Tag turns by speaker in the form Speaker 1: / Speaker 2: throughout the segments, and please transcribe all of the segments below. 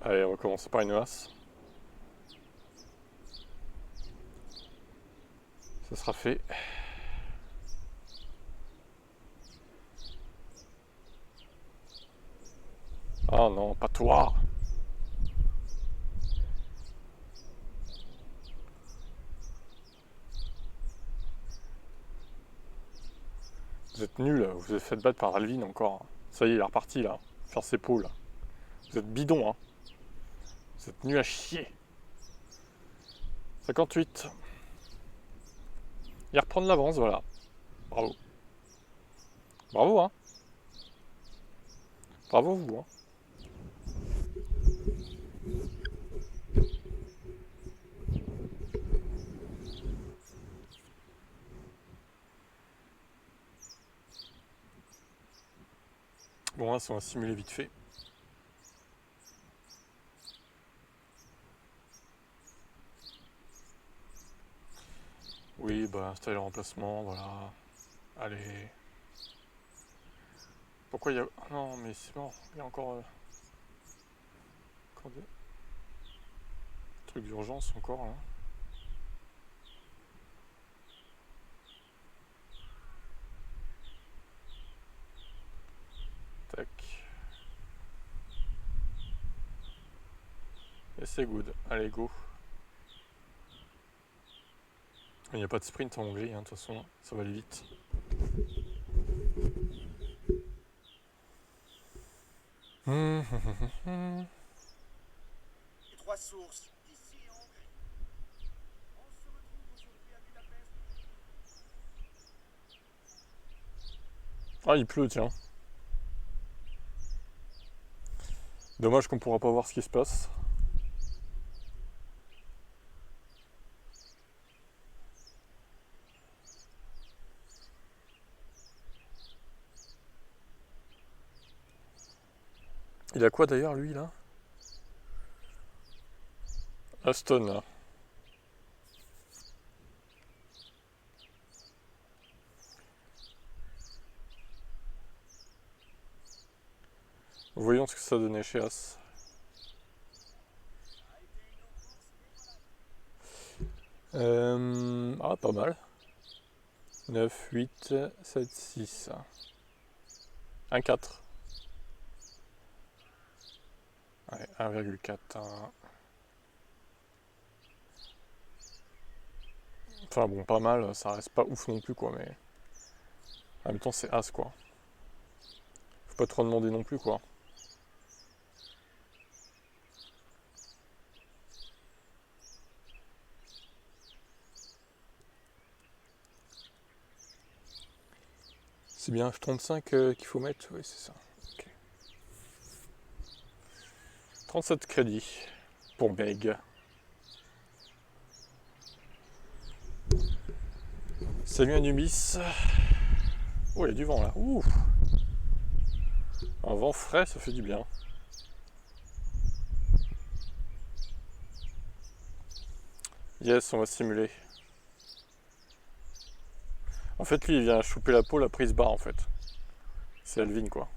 Speaker 1: Allez, on va commencer par une as. Ça sera fait. Ah non, pas toi. Vous êtes nuls, vous vous êtes fait battre par Alvin encore. Ça y est, il est reparti là. Faire ses poules. Vous êtes bidons, hein. Vous êtes nuls à chier. 58. Il reprend de l'avance, voilà. Bravo. Bravo, hein. Bravo vous, hein. Bon, là, ça va simuler vite fait. Oui, bah, installer le remplacement, voilà. Allez. Pourquoi il y a... Ah non, mais c'est mort. Il y a encore des trucs d'urgence, encore, là. Tac. Et c'est good. Allez, go. Il n'y a pas de sprint en Hongrie, hein, de toute façon, ça va aller vite.
Speaker 2: Les trois sources, ici en Hongrie. On se retrouve aujourd'hui à Budapest.
Speaker 1: Ah, il pleut, tiens. Dommage qu'on pourra pas voir ce qui se passe. Il a quoi d'ailleurs, lui, là? Aston, là. Voyons ce que ça donnait chez As. Ah, pas mal. 9, 8, 7, 6. 1, 4. Ouais, 1,4. Enfin bon, pas mal, ça reste pas ouf non plus, quoi, mais... En même temps, c'est As, quoi. Faut pas trop demander non plus, quoi. C'est bien F35 qu'il faut mettre? Oui, c'est ça. Ok. 37 crédits pour Beg. Salut Anubis. Oh, il y a du vent là. Ouh. Un vent frais, ça fait du bien. Yes, on va simuler. En fait, lui, il vient choper la peau, la prise barre, en fait. C'est Alvin, quoi.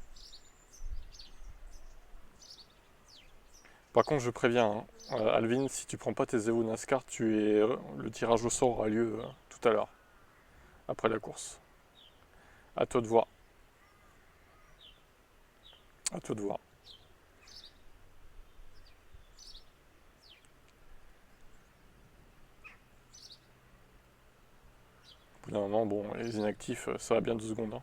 Speaker 1: Par contre, je préviens, hein, Alvin, si tu prends pas tes Evo NASCAR, le tirage au sort aura lieu tout à l'heure, après la course. À toi de voir. À toi de voir. Au bout d'un moment, bon, les inactifs, ça va bien 2 secondes. Hein.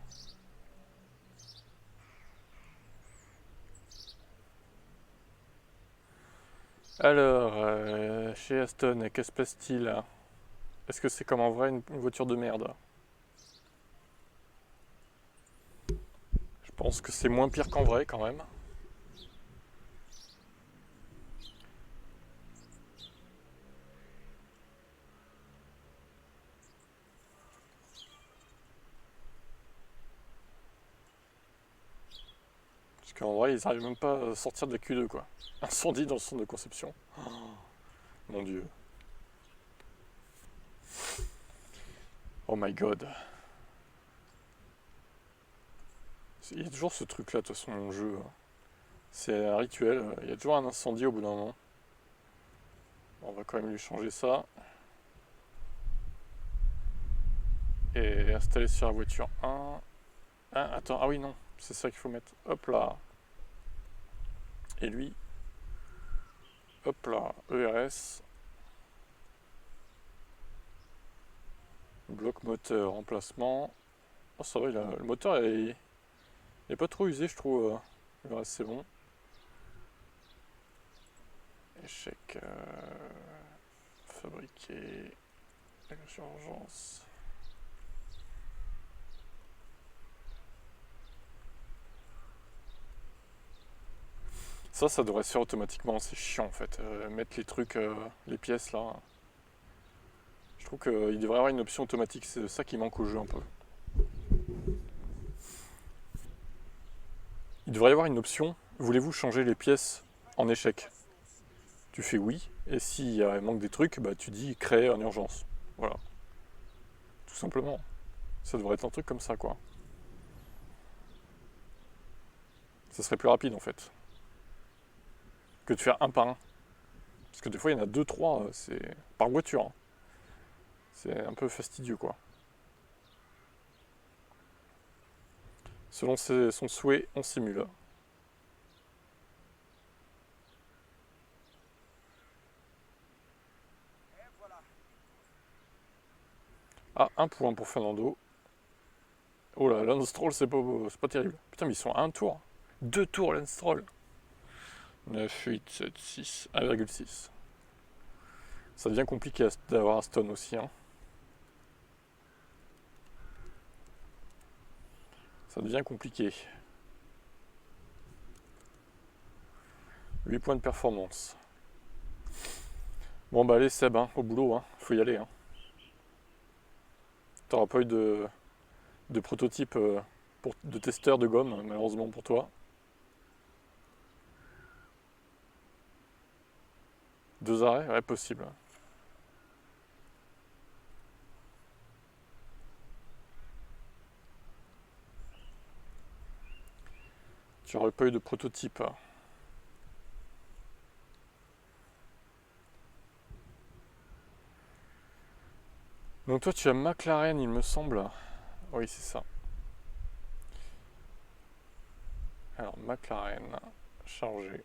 Speaker 1: Alors, chez Aston, qu'est-ce qui se passe-t-il? Est-ce que c'est comme en vrai une voiture de merde? Je pense que c'est moins pire qu'en vrai quand même. Parce qu'en vrai, ils n'arrivent même pas à sortir de la Q2 quoi. Incendie dans le centre de conception. Oh, mon dieu. Oh my god. Il y a toujours ce truc là de toute façon dans le jeu. Hein. C'est un rituel, il y a toujours un incendie au bout d'un moment. On va quand même lui changer ça. Et installer sur la voiture 1. Ah, attends, ah oui, non, c'est ça qu'il faut mettre. Hop là. Et lui, hop là, ERS. Bloc moteur, emplacement. Oh, ça va, le moteur il est pas trop usé, je trouve. Le reste, c'est bon. Échec. Fabriqué. Urgence. Ça devrait se faire automatiquement, c'est chiant en fait. Mettre les trucs, les pièces là. Je trouve qu'il devrait y avoir une option automatique, c'est ça qui manque au jeu un peu. Il devrait y avoir une option, voulez-vous changer les pièces en échec? Tu fais oui, et s'il manque des trucs, bah tu dis créer en urgence. Voilà. Tout simplement. Ça devrait être un truc comme ça quoi. Ça serait plus rapide en fait. Que de faire un par un. Parce que des fois il y en a 2, 3, c'est par voiture. Hein. C'est un peu fastidieux quoi. Selon son souhait, on simule.
Speaker 2: Et voilà.
Speaker 1: Ah, un point pour Fernando. Oh là, Lance Stroll, c'est pas terrible. Putain, mais ils sont à un tour. 2 tours, Lance Stroll. 9, 8, 7, 6, 1,6. Ça devient compliqué d'avoir Aston aussi. Hein. Ça devient compliqué. 8 points de performance. Bon bah allez Seb, hein, au boulot, hein. Faut y aller. Hein. T'auras pas eu de prototype de testeur de gomme, malheureusement pour toi. 2 arrêts? Ouais, possible. Tu n'aurais pas eu de prototype. Donc toi tu as McLaren il me semble. Oui c'est ça. Alors McLaren, chargé.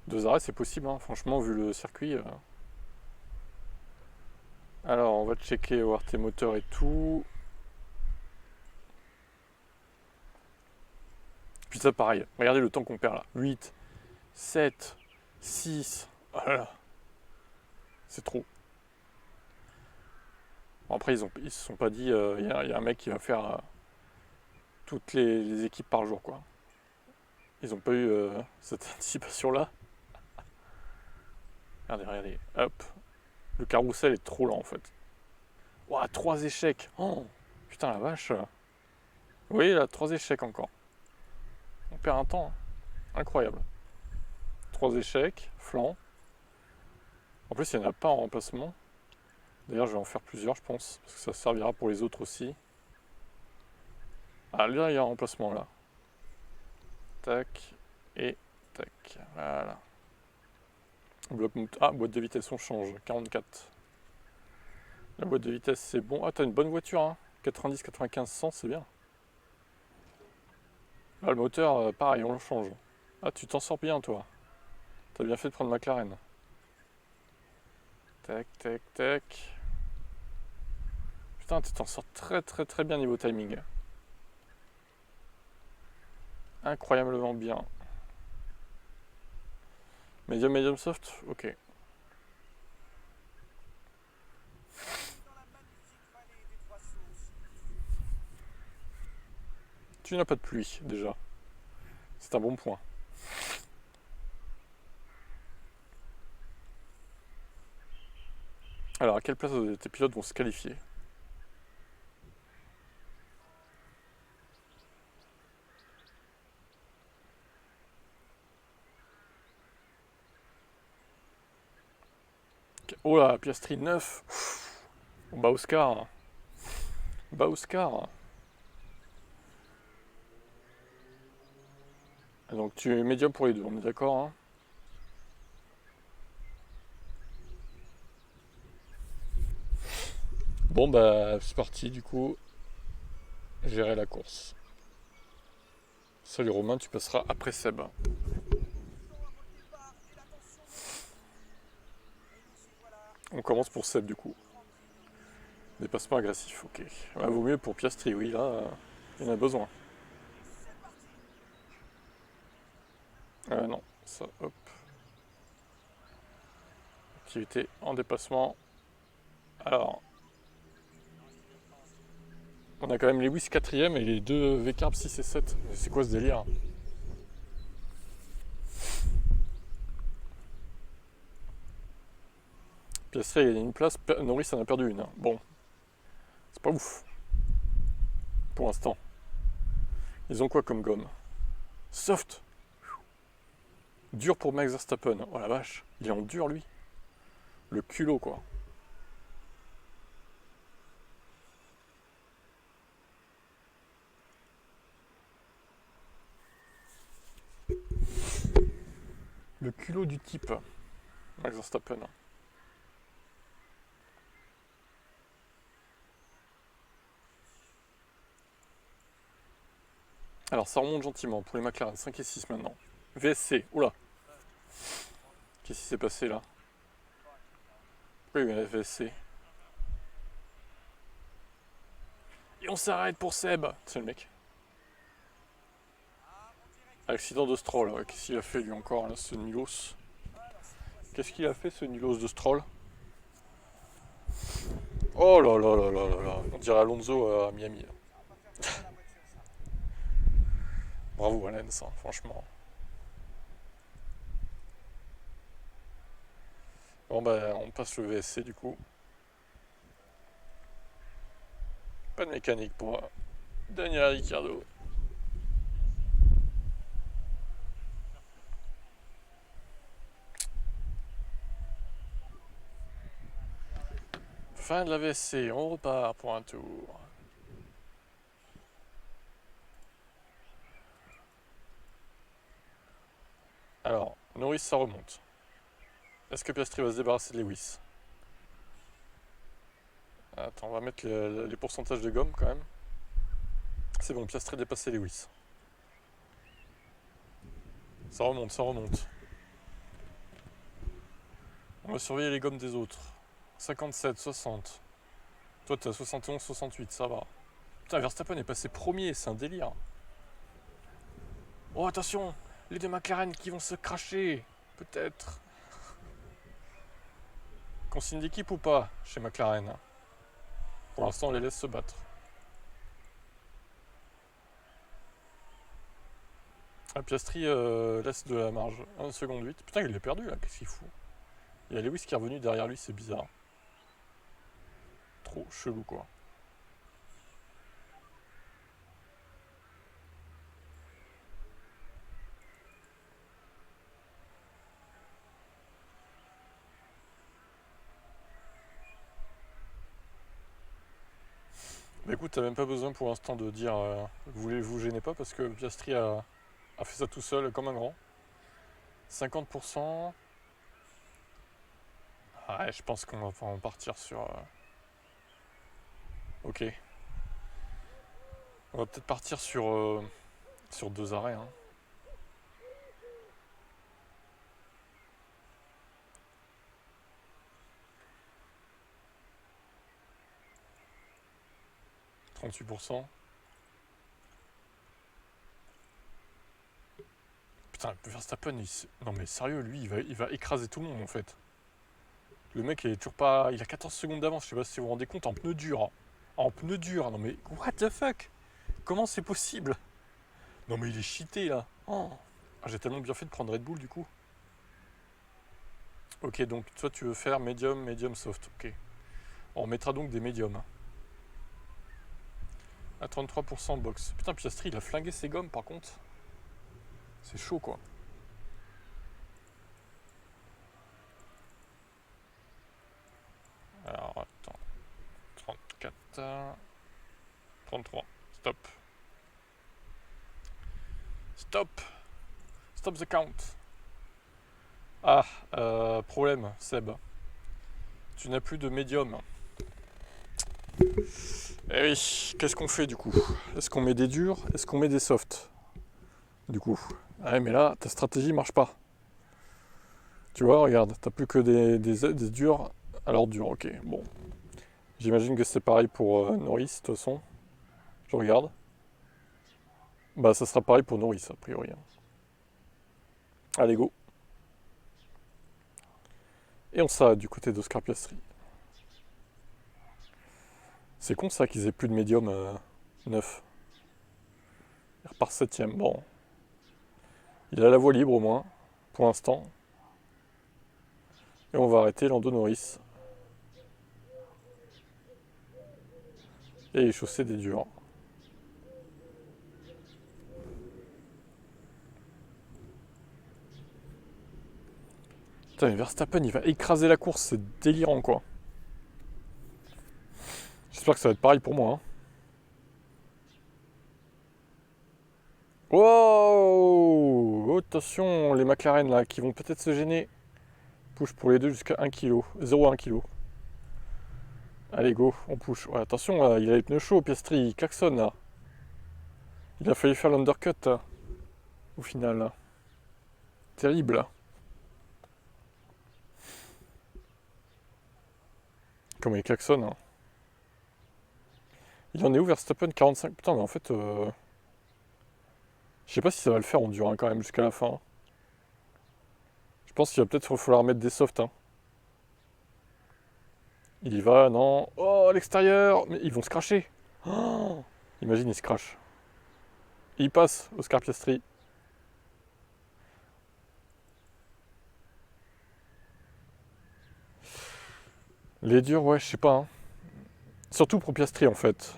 Speaker 1: 2 arrêts c'est possible hein, franchement vu le circuit. Alors on va checker voir tes moteurs et tout. Puis ça pareil, regardez le temps qu'on perd là. 8, 7, 6. Voilà. C'est trop. Bon, après ils se sont pas dit il y a un mec qui va faire toutes les équipes par jour quoi. Ils ont pas eu cette anticipation là. Regardez. Hop. Le carrousel est trop lent en fait. Ouah, 3 échecs. Oh, putain la vache. Oui, là, 3 échecs encore. On perd un temps. Hein. Incroyable. 3 échecs, flanc. En plus, il n'y en a pas en remplacement. D'ailleurs, je vais en faire plusieurs, je pense. Parce que ça servira pour les autres aussi. Ah, là, il y a un remplacement, là. Tac. Et tac. Voilà. Ah, boîte de vitesse, on change. 44. La boîte de vitesse, c'est bon. Ah, t'as une bonne voiture, hein. 90, 95, 100, c'est bien. Là, le moteur, pareil, on le change. Ah, tu t'en sors bien, toi. T'as bien fait de prendre McLaren. Tac. Putain, tu t'en sors très bien niveau timing. Incroyablement bien. Medium soft, ok.
Speaker 2: Dans la magnifique vallée des Trois Sources.
Speaker 1: Tu n'as pas de pluie déjà. C'est un bon point. Alors, à quelle place tes pilotes vont se qualifier? Oh là, Piastri 9. Bon, bah Oscar. Donc tu es médium pour les deux, on est d'accord hein? Bon bah c'est parti du coup, gérer la course. Salut Romain, tu passeras après Seb.
Speaker 2: Avant le départ et la tension monte. Et nous y voilà,
Speaker 1: On commence pour Seb du coup.
Speaker 2: tranquille.
Speaker 1: Dépassement agressif, ok. Ouais, vaut mieux pour Piastri, oui, là, il en a besoin.
Speaker 2: C'est parti.
Speaker 1: Non, ça, hop. Activité en dépassement. Alors, on a quand même Lewis 4ème et les deux V-Carb 6 et 7. C'est quoi ce délire? Piastri a gagné une place, Norris en a perdu une. Bon, c'est pas ouf. Pour l'instant. Ils ont quoi comme gomme? Soft. Dur pour Max Verstappen. Oh la vache, il est en dur lui. Le culot quoi. Le culot du type. Max Verstappen. Alors ça remonte gentiment pour les McLaren, 5 et 6 maintenant. VSC, oula. Qu'est-ce qui s'est passé là? Pourquoi il y a eu un VSC? Et on s'arrête pour Seb. C'est le mec. Accident de Stroll, ouais. Qu'est-ce qu'il a fait lui encore là, ce Nulos? Qu'est-ce qu'il a fait ce Nulos de Stroll? Oh là là là là là là. On dirait Alonso à Miami. Bravo Alain, ça, franchement. Bon bah on passe le VSC du coup. Pas de mécanique pour Daniel Ricciardo. Fin de la VSC, on repart pour un tour. Alors, Norris ça remonte. Est-ce que Piastri va se débarrasser de Lewis? Attends, on va mettre les pourcentages de gomme quand même. C'est bon, Piastri dépassé Lewis. Ça remonte, ça remonte. On va surveiller les gommes des autres. 57, 60. Toi t'es à 71, 68, ça va. Putain, Verstappen est passé premier, c'est un délire. Oh attention, les deux McLaren qui vont se cracher. Peut-être. Consigne d'équipe ou pas chez McLaren? Pour l'instant, on les laisse se battre. Ah, Piastri laisse de la marge. 1 seconde 8. Putain, il l'a perdu là, qu'est-ce qu'il fout? Il y a Lewis qui est revenu derrière lui, c'est bizarre. Trop chelou quoi. Bah écoute, t'as même pas besoin pour l'instant de dire vous gênez pas parce que Piastri a fait ça tout seul comme un grand. 50%. Ah, ouais, je pense qu'on va en partir sur. Ok. On va peut-être partir sur 2 arrêts. Hein. « 38%. Putain, Verstappen, non mais sérieux, lui, il va écraser tout le monde en fait. Le mec, il est toujours pas. Il a 14 secondes d'avance, je sais pas si vous vous rendez compte, en pneu dur. En pneu dur, non mais what the fuck? Comment c'est possible? Non mais il est cheaté là. Oh. Ah, j'ai tellement bien fait de prendre Red Bull du coup. Ok, donc toi tu veux faire médium, médium soft. Ok. On mettra donc des médiums. À 33% box. Putain, Piastri il a flingué ses gommes par contre. C'est chaud quoi. Alors attends. 34. 33. Stop. Stop. Stop the count. Ah, problème, Seb. Tu n'as plus de médium. Eh oui, qu'est-ce qu'on fait du coup? Est-ce qu'on met des durs? Est-ce qu'on met des softs? Du coup. Ouais, mais là, ta stratégie marche pas. Tu vois, regarde, t'as plus que des durs. Alors durs, ok, bon. J'imagine que c'est pareil pour Norris, de toute façon. Je regarde. Bah, ça sera pareil pour Norris, a priori. Hein. Allez, go. Et on s'arrête du côté d'Oscar Piastri. C'est con ça qu'ils aient plus de médium 9. Il repart 7ème. Bon. Il a la voie libre au moins, pour l'instant. Et on va arrêter Lando Norris. Et les chaussées des durs. Putain, mais Verstappen, il va écraser la course, c'est délirant quoi. J'espère que ça va être pareil pour moi. Hein. Wow! Oh, attention, les McLaren là, qui vont peut-être se gêner. Push pour les deux jusqu'à 1 kg. 0,1 kg. Allez, go, on push. Ouais, attention, là, il a les pneus chauds, Piastri, il klaxonne là. Il a failli faire l'undercut au final. Là. Terrible. Là. Comment il klaxonne. Hein. Il en est où Verstappen 45. Putain, mais en fait. Je sais pas si ça va le faire en dur hein, quand même jusqu'à la fin. Je pense qu'il va peut-être falloir mettre des softs. Hein. Il y va, non. Oh, à l'extérieur. Mais ils vont se cracher. Oh, imagine, il se crache. Il passe, Oscar Piastri. Les durs, ouais, je sais pas. Hein. Surtout pour Piastri, en fait.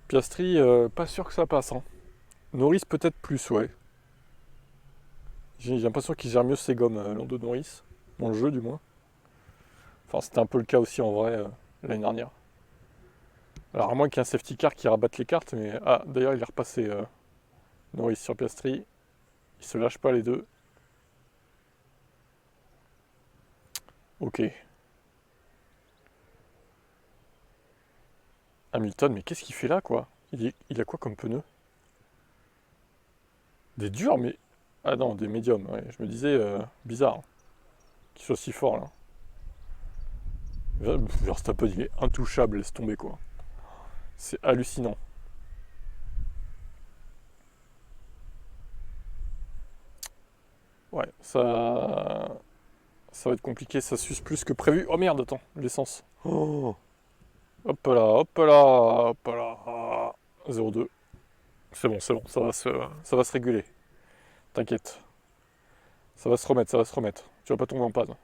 Speaker 1: Piastri, pas sûr que ça passe. Hein. Norris, peut-être plus, ouais. J'ai l'impression qu'il gère mieux ses gommes, Lando Norris. Dans le jeu, du moins. Enfin, c'était un peu le cas aussi, en vrai, l'année dernière. Alors, à moins qu'il y ait un safety car qui rabatte les cartes, mais... Ah, d'ailleurs, il est repassé Norris sur Piastri. Ils se lâchent pas, les deux. Ok. Hamilton, mais qu'est-ce qu'il fait là, quoi? Il a quoi comme pneu? Des durs, mais... Ah non, des médiums, ouais. Je me disais, bizarre. Hein, qu'il soit si fort, là. Verstappen, il est intouchable, laisse tomber, quoi. C'est hallucinant. Ouais, ça va être compliqué, ça suce plus que prévu. Oh merde, attends, l'essence. Oh. Hop là, hop là, hop là. 0,2. C'est bon, ça va se réguler. T'inquiète. Ça va se remettre, ça va se remettre. Tu vas pas tomber en panne.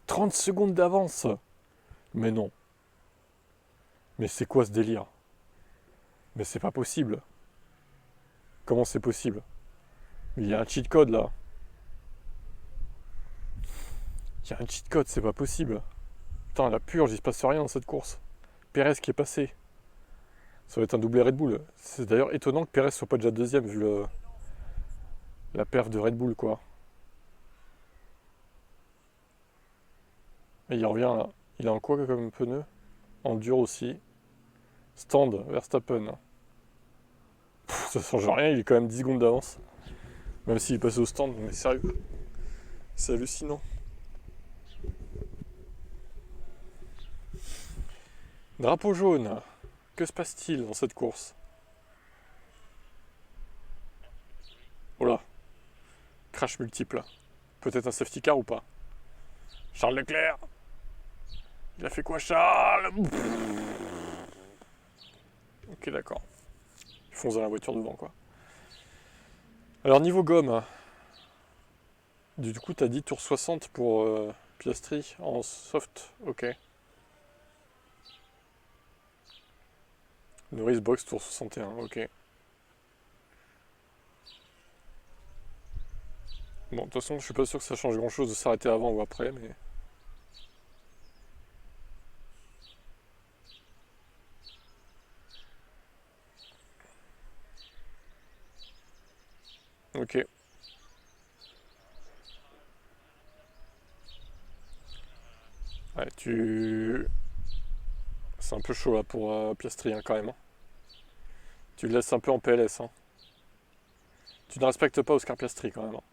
Speaker 1: 30 secondes d'avance. Mais non. Mais c'est quoi ce délire? Mais c'est pas possible. Comment c'est possible? Il y a un cheat code là. Il y a un cheat code, c'est pas possible. Putain, la purge, il se passe rien dans cette course. Perez qui est passé. Ça va être un doublé Red Bull. C'est d'ailleurs étonnant que Perez soit pas déjà deuxième vu la perf de Red Bull quoi. Et il revient là. Il a en quoi comme pneu? En dur aussi. Stand, Verstappen. Ça change rien, il est quand même 10 secondes d'avance. Même s'il est passé au stand, mais sérieux. C'est hallucinant. Drapeau jaune. Que se passe-t-il dans cette course? Oh là. Crash multiple. Peut-être un safety car ou pas? Charles Leclerc. Il a fait quoi Charles? Ok d'accord. Il fonce dans la voiture devant quoi. Alors niveau gomme. Du coup t'as dit tour 60 pour Piastri en soft. Ok. Norris box tour 61. Ok. Bon, de toute façon, je suis pas sûr que ça change grand chose de s'arrêter avant ou après, mais. Ok. Ouais, c'est un peu chaud là pour Piastri hein, quand même, hein. Tu le laisses un peu en PLS, hein. Tu ne respectes pas Oscar Piastri quand même, hein.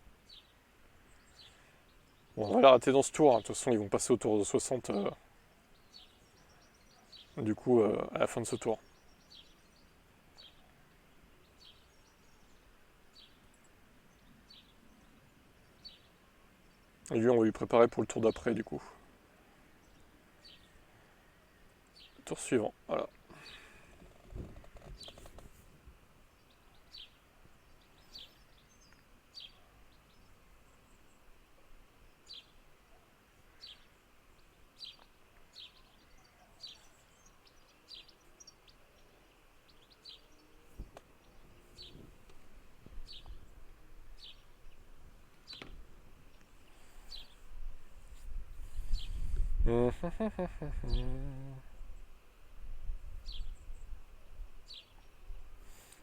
Speaker 1: Bon, on va l'arrêter dans ce tour, hein. De toute façon, ils vont passer au tour de 60 du coup à la fin de ce tour. Et lui, on va lui préparer pour le tour d'après du coup. Tour suivant, voilà.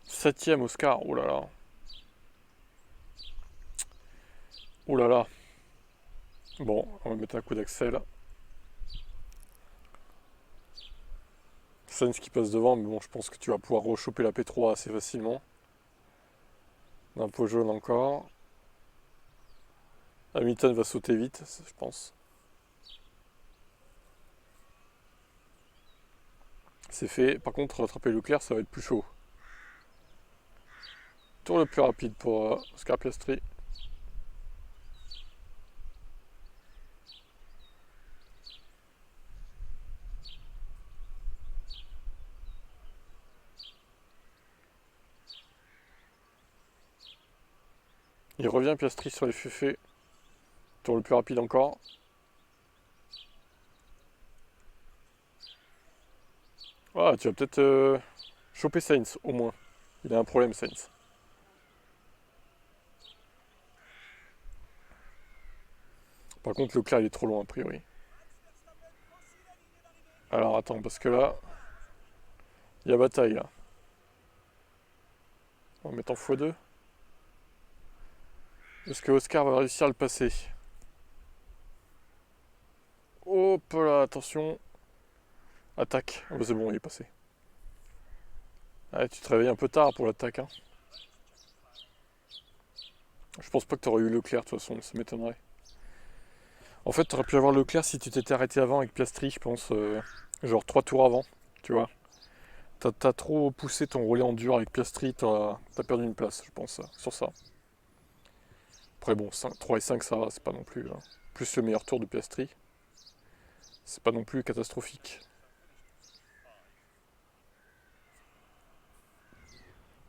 Speaker 1: Septième Oscar, oh là là. Oh là là. Bon, on va mettre un coup d'accel. Sainz qui passe devant, mais bon, je pense que tu vas pouvoir rechoper la P3 assez facilement. Un pot jaune encore. Hamilton va sauter vite, je pense. C'est fait. Par contre, rattraper Leclerc, ça va être plus chaud. Tour le plus rapide pour Oscar Piastri. Il revient Piastri sur les féfés. Tour le plus rapide encore. Ah, tu vas peut-être choper Sainz, au moins. Il a un problème, Sainz. Par contre, Leclerc, il est trop loin, a priori. Alors, attends, parce que là, il y a bataille, là. On va mettre en x2. Est-ce que Oscar va réussir à le passer? Hop là, attention. Attaque. Ah bah c'est bon, il est passé. Ah, tu te réveilles un peu tard pour l'attaque, hein. Je pense pas que t'aurais eu Leclerc, de toute façon, ça m'étonnerait. En fait, t'aurais pu avoir Leclerc si tu t'étais arrêté avant avec Piastri, je pense. Genre 3 tours avant, tu vois. T'as trop poussé ton relais en dur avec Piastri, t'as perdu une place, je pense, sur ça. Après, bon, 3 et 5, ça va, c'est pas non plus. Hein. Plus le meilleur tour de Piastri, c'est pas non plus catastrophique.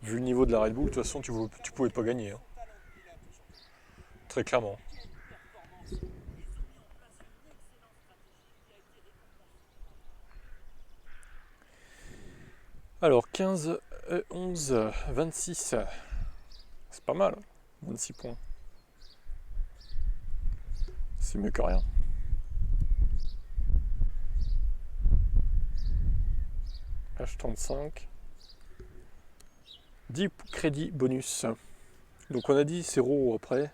Speaker 1: Vu le niveau de la Red Bull, de toute façon, tu pouvais pas gagner, hein. Très clairement. Alors, 15, 11, 26. C'est pas mal, 26 points. C'est mieux que rien. H35. 10 crédits bonus. Donc on a dit c'est Roro après.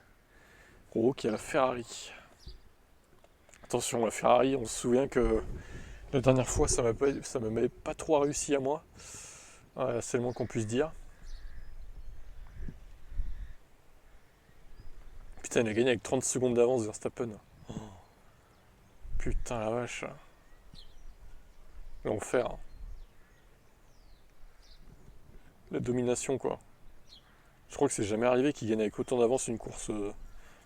Speaker 1: Roro qui a la Ferrari. Attention, la Ferrari, on se souvient que la dernière fois ça ne m'avait pas trop réussi à moi. C'est le moins qu'on puisse dire. Putain, il a gagné avec 30 secondes d'avance Verstappen. Oh, putain la vache. L'enfer. La domination quoi. Je crois que c'est jamais arrivé qu'il gagne avec autant d'avance une course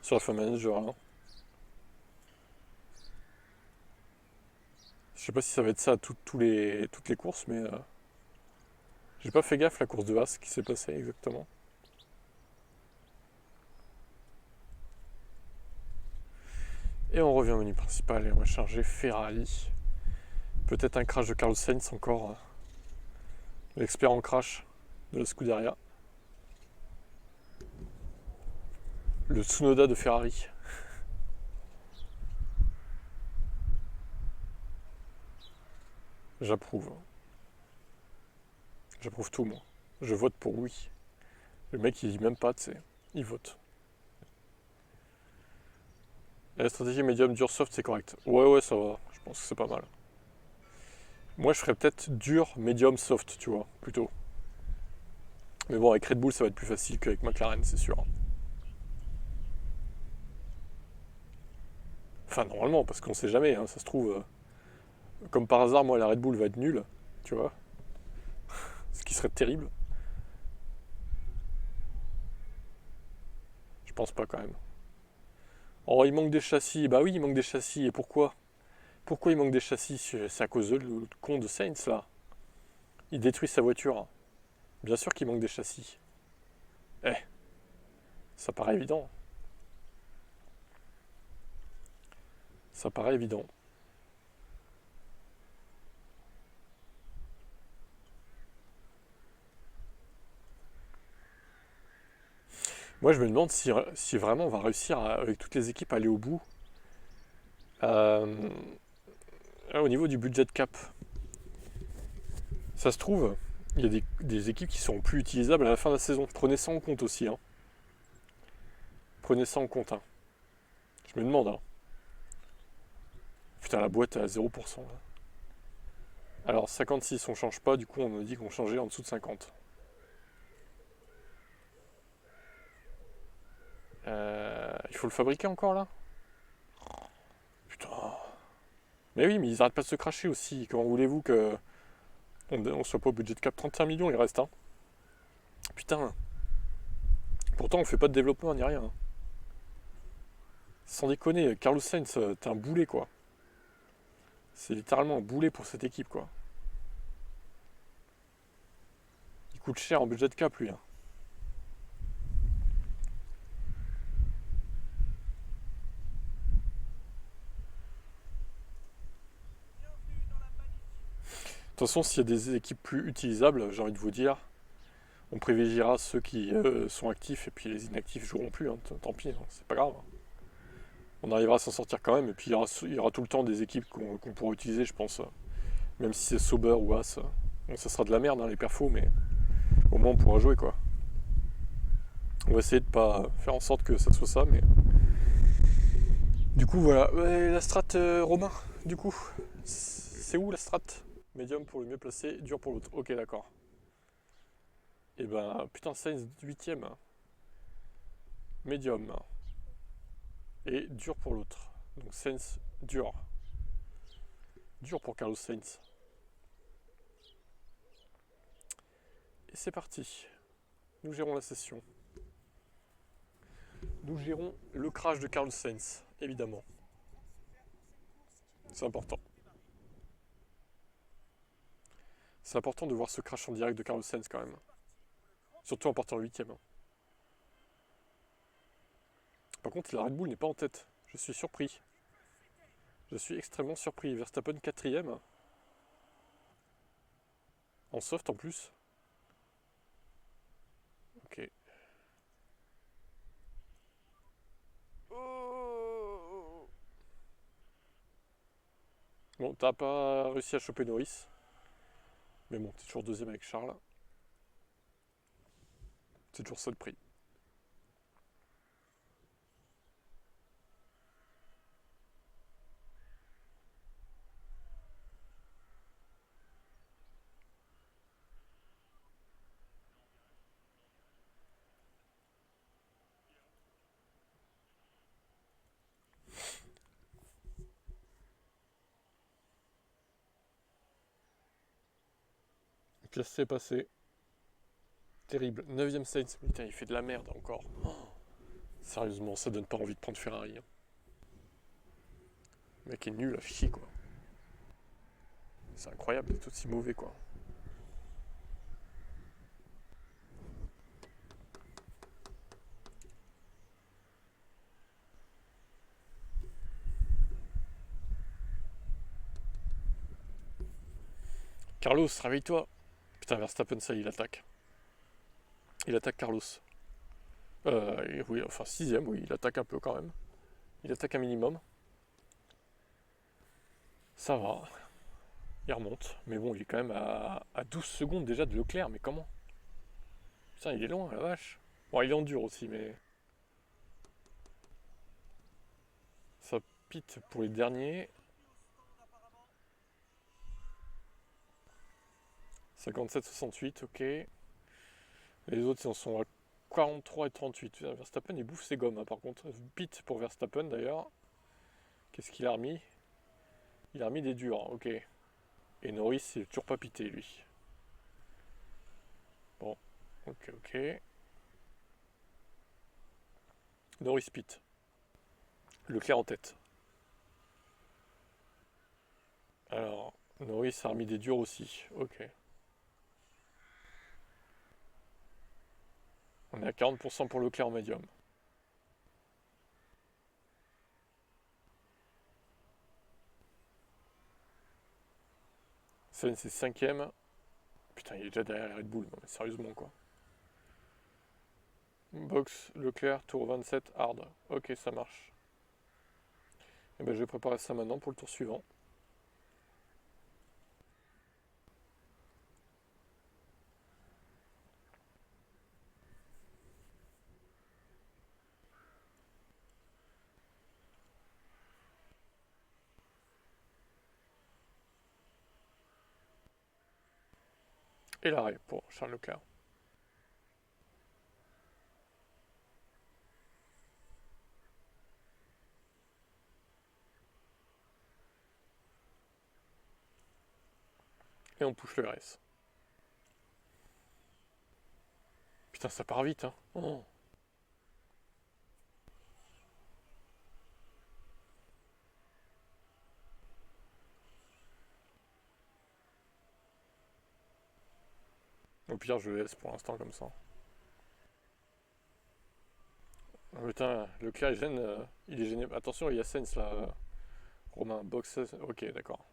Speaker 1: sur la F1 Manager. Hein. Je sais pas si ça va être ça à toutes les courses, mais j'ai pas fait gaffe la course de As qui s'est passée exactement. Et on revient au menu principal et on va charger Ferrari. Peut-être un crash de Carlos Sainz encore. L'expert en crash de la Scuderia. Le Tsunoda de Ferrari. J'approuve. J'approuve tout moi. Je vote pour oui. Le mec il dit même pas, tu sais. Ils votent. Et la stratégie médium, dur, soft, c'est correct. Ouais, ça va. Je pense que c'est pas mal. Moi, je ferais peut-être dur, médium, soft, tu vois, plutôt. Mais bon, avec Red Bull, ça va être plus facile qu'avec McLaren, c'est sûr. Enfin, normalement, parce qu'on sait jamais, hein, ça se trouve. Comme par hasard, moi, la Red Bull va être nulle, tu vois. Ce qui serait terrible. Je pense pas quand même. Oh, il manque des châssis. Bah oui, il manque des châssis. Et pourquoi? Pourquoi il manque des châssis? C'est à cause de le con de Sainz, là. Il détruit sa voiture. Bien sûr qu'il manque des châssis. Eh, ça paraît évident. Ça paraît évident. Moi, je me demande si vraiment on va réussir, avec toutes les équipes, à aller au bout. Euh, au niveau du budget cap. Ça se trouve, il y a des équipes qui seront plus utilisables à la fin de la saison. Prenez ça en compte aussi. Hein. Prenez ça en compte. Hein. Je me demande. Hein. Putain, la boîte est à 0%. Là. Alors, 56, on change pas. Du coup, on a dit qu'on changeait en dessous de 50. Il faut le fabriquer encore, là? Putain. Mais oui, mais ils arrêtent pas de se cracher aussi. Comment voulez-vous que on soit pas au budget de cap? 35 millions, il reste. Hein. Putain. Pourtant, on fait pas de développement ni rien. Hein. Sans déconner, Carlos Sainz, t'es un boulet, quoi. C'est littéralement un boulet pour cette équipe, quoi. Il coûte cher en budget de cap, lui. Hein.
Speaker 2: Bienvenue dans la magnifique.
Speaker 1: De toute façon, s'il y a des équipes plus utilisables, j'ai envie de vous dire, on privilégiera ceux qui sont actifs et puis les inactifs joueront plus. Hein. Tant pis, hein. C'est pas grave. On arrivera à s'en sortir quand même. Et puis il y aura tout le temps des équipes qu'on pourra utiliser, je pense. Même si c'est Sauber ou As. Bon, ça sera de la merde, hein, les perfos, mais au moins on pourra jouer, quoi. On va essayer de pas faire en sorte que ça soit ça, mais. Du coup, voilà. Ouais, la strat, Romain, du coup, c'est où la strat? Médium pour le mieux placé, dur pour l'autre. Ok, d'accord. Et ben, putain, Sainz 8ème. Médium. Et dur pour l'autre. Donc Sainz, dur. Dur pour Carlos Sainz. Et c'est parti. Nous gérons la session. Nous gérons le crash de Carlos Sainz, évidemment. C'est important. C'est important de voir ce crash en direct de Carlos Sainz quand même. Surtout en partant 8ème. Par contre, la Red Bull n'est pas en tête. Je suis surpris. Je suis extrêmement surpris. Verstappen 4ème. En soft en plus. Ok. Bon, t'as pas réussi à choper Norris. Mais bon, t'es toujours deuxième avec Charles. C'est toujours ça le prix. Classé passé. Terrible. 9ème Sainz. Putain, il fait de la merde encore. Oh, sérieusement, ça donne pas envie de prendre Ferrari. Hein. Le mec est nul à chier, quoi. C'est incroyable d'être aussi mauvais, quoi. Carlos, réveille-toi. Putain, Verstappen, ça, il attaque. Il attaque Carlos. Oui, enfin 6ème, oui, il attaque un peu quand même. Il attaque un minimum. Ça va. Il remonte. Mais bon, il est quand même à 12 secondes déjà de Leclerc. Mais comment? Putain, il est loin, la vache. Bon, il est en dur aussi, mais ça pite pour les derniers. 57-68, ok. Les autres, ils en sont à 43 et 38. Verstappen, il bouffe ses gommes, hein, par contre. Pite pour Verstappen, d'ailleurs. Qu'est-ce qu'il a remis? Il a remis des durs, ok. Et Norris, il est toujours pas pité, lui. Bon, ok, ok. Norris pite. Leclerc en tête. Alors, Norris a remis des durs aussi, ok. On est à 40% pour Leclerc en médium. Sainz c'est 5ème. Putain, il est déjà derrière Red Bull, non mais sérieusement quoi. Box, Leclerc, tour 27, hard. Ok, ça marche. Et ben je vais préparer ça maintenant pour le tour suivant. Et l'arrêt pour Charles Leclerc. Et on pousse le RS. Putain, ça part vite, hein. Oh. Au pire, je le laisse pour l'instant comme ça. Oh, putain, Leclerc, il est gêné. Attention, il y a Sainz là. Romain, box, ok, d'accord.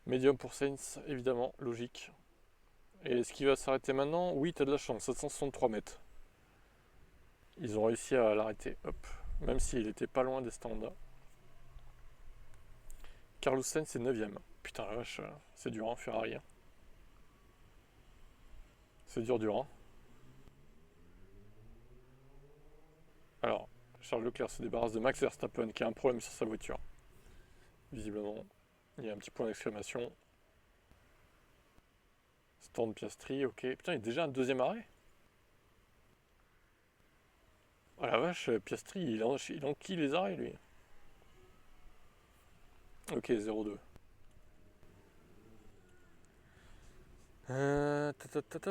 Speaker 1: Médium pour Sainz, évidemment, logique. Et est-ce qu'il va s'arrêter maintenant? Oui, t'as de la chance, 763 mètres. Ils ont réussi à l'arrêter, hop. Même s'il était pas loin des stands. Carlos Sainz est 9ème. Putain la vache, c'est dur, hein, Ferrari. Hein. C'est dur, hein. Alors, Charles Leclerc se débarrasse de Max Verstappen qui a un problème sur sa voiture. Visiblement, il y a un petit point d'exclamation. Stand Piastri, ok. Putain, il est déjà un deuxième arrêt. Oh la vache, Piastri, il enquille les arrêts, lui. Ok, 0-2. Ta, ta, ta, ta.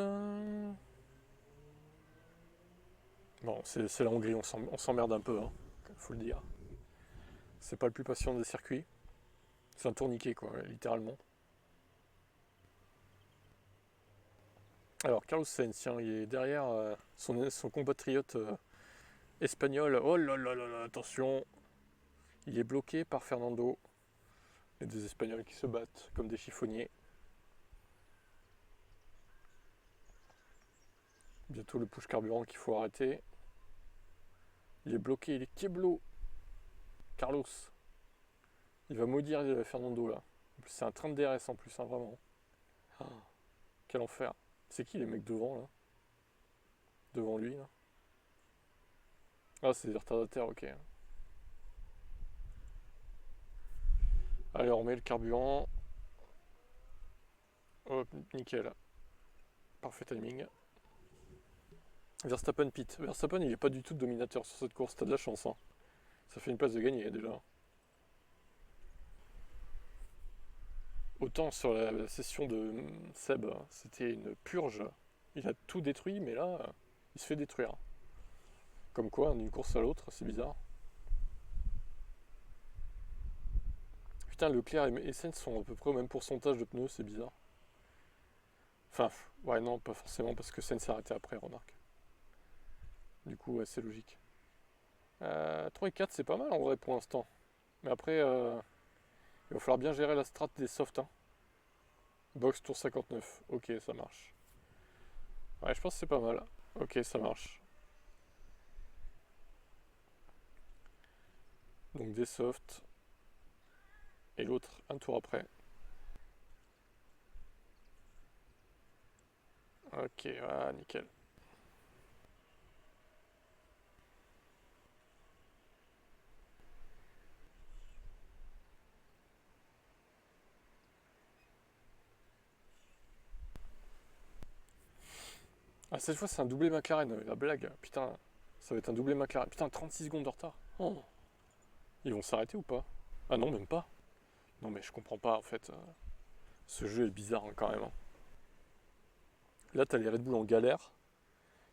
Speaker 1: Bon, c'est la Hongrie, on s'emmerde un peu, hein, faut le dire. C'est pas le plus patient des circuits. C'est un tourniquet, quoi, littéralement. Alors, Carlos Sainz, tiens, il est derrière son compatriote espagnol. Oh là là là là, attention. Il est bloqué par Fernando. Les deux Espagnols qui se battent comme des chiffonniers. Bientôt le push carburant qu'il faut arrêter. Il est bloqué, il est keblo. Carlos. Il va maudire Fernando là. C'est un train de DRS en plus, hein, vraiment. Ah, quel enfer. C'est qui les mecs devant là? Devant lui là? Ah, c'est des retardataires, ok. Allez, on remet le carburant. Hop, nickel. Parfait timing. Verstappen pit. Verstappen, il est pas du tout dominateur sur cette course, t'as de la chance. Hein. Ça fait une place de gagner déjà. Autant sur la session de Seb, c'était une purge. Il a tout détruit, mais là, il se fait détruire. Comme quoi, d'une course à l'autre, c'est bizarre. Putain, Leclerc et Sainz sont à peu près au même pourcentage de pneus, c'est bizarre. Enfin, ouais, non, pas forcément, parce que Sainz s'est arrêté après, remarque. Du coup, ouais, c'est logique. 3 et 4, c'est pas mal en vrai pour l'instant. Mais après, il va falloir bien gérer la strat des softs. Hein. Box tour 59. Ok, ça marche. Ouais, je pense que c'est pas mal. Ok, ça marche. Donc des softs. Et l'autre un tour après. Ok, voilà, nickel. Ah, cette fois, c'est un doublé McLaren, la blague. Putain, ça va être un doublé McLaren. Putain, 36 secondes de retard. Oh. Ils vont s'arrêter ou pas? Ah non, même pas. Non, mais je comprends pas, en fait. Ce jeu est bizarre, hein, quand même, hein. Là, t'as les Red Bull en galère.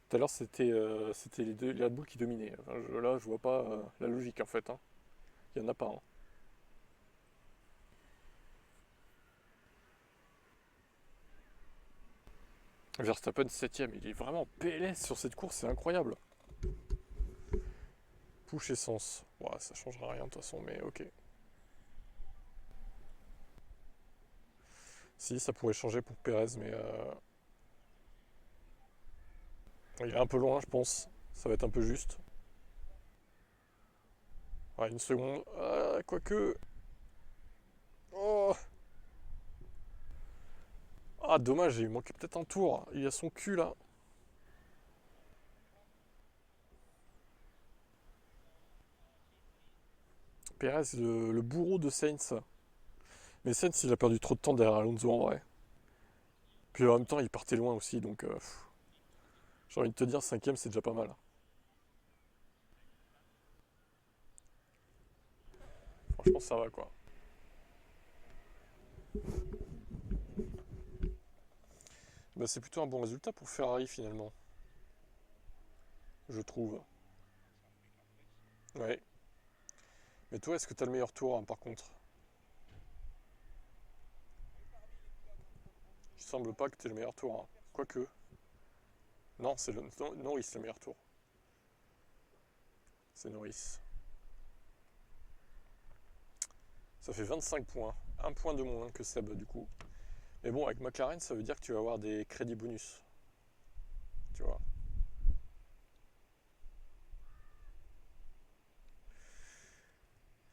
Speaker 1: Tout à l'heure, c'était les Red Bull qui dominaient. Enfin, là, je vois pas la logique, en fait, hein. Il y en a pas, hein. Verstappen 7ème, il est vraiment PLS sur cette course, c'est incroyable. Push essence. Ouais, ça changera rien de toute façon, mais ok. Si, ça pourrait changer pour Perez, mais il est un peu loin, je pense. Ça va être un peu juste. Ouais, une seconde. Ah, quoique. Oh. Ah, dommage, il manquait peut-être un tour. Il a son cul là. Perez, le bourreau de Sainz. Mais Sainz, il a perdu trop de temps derrière Alonso en vrai. Puis en même temps, il partait loin aussi, donc j'ai envie de te dire, 5ème, c'est déjà pas mal. Franchement, ça va quoi. Bah, c'est plutôt un bon résultat pour Ferrari finalement, je trouve. Ouais. Mais toi, est-ce que t'as le meilleur tour hein, par contre? Il semble pas que t'aies le meilleur tour. Hein. Quoique. Non, c'est Norris le meilleur tour. C'est Norris. Ça fait 25 points. Un point de moins que Seb du coup. Mais bon, avec McLaren, ça veut dire que tu vas avoir des crédits bonus. Tu vois.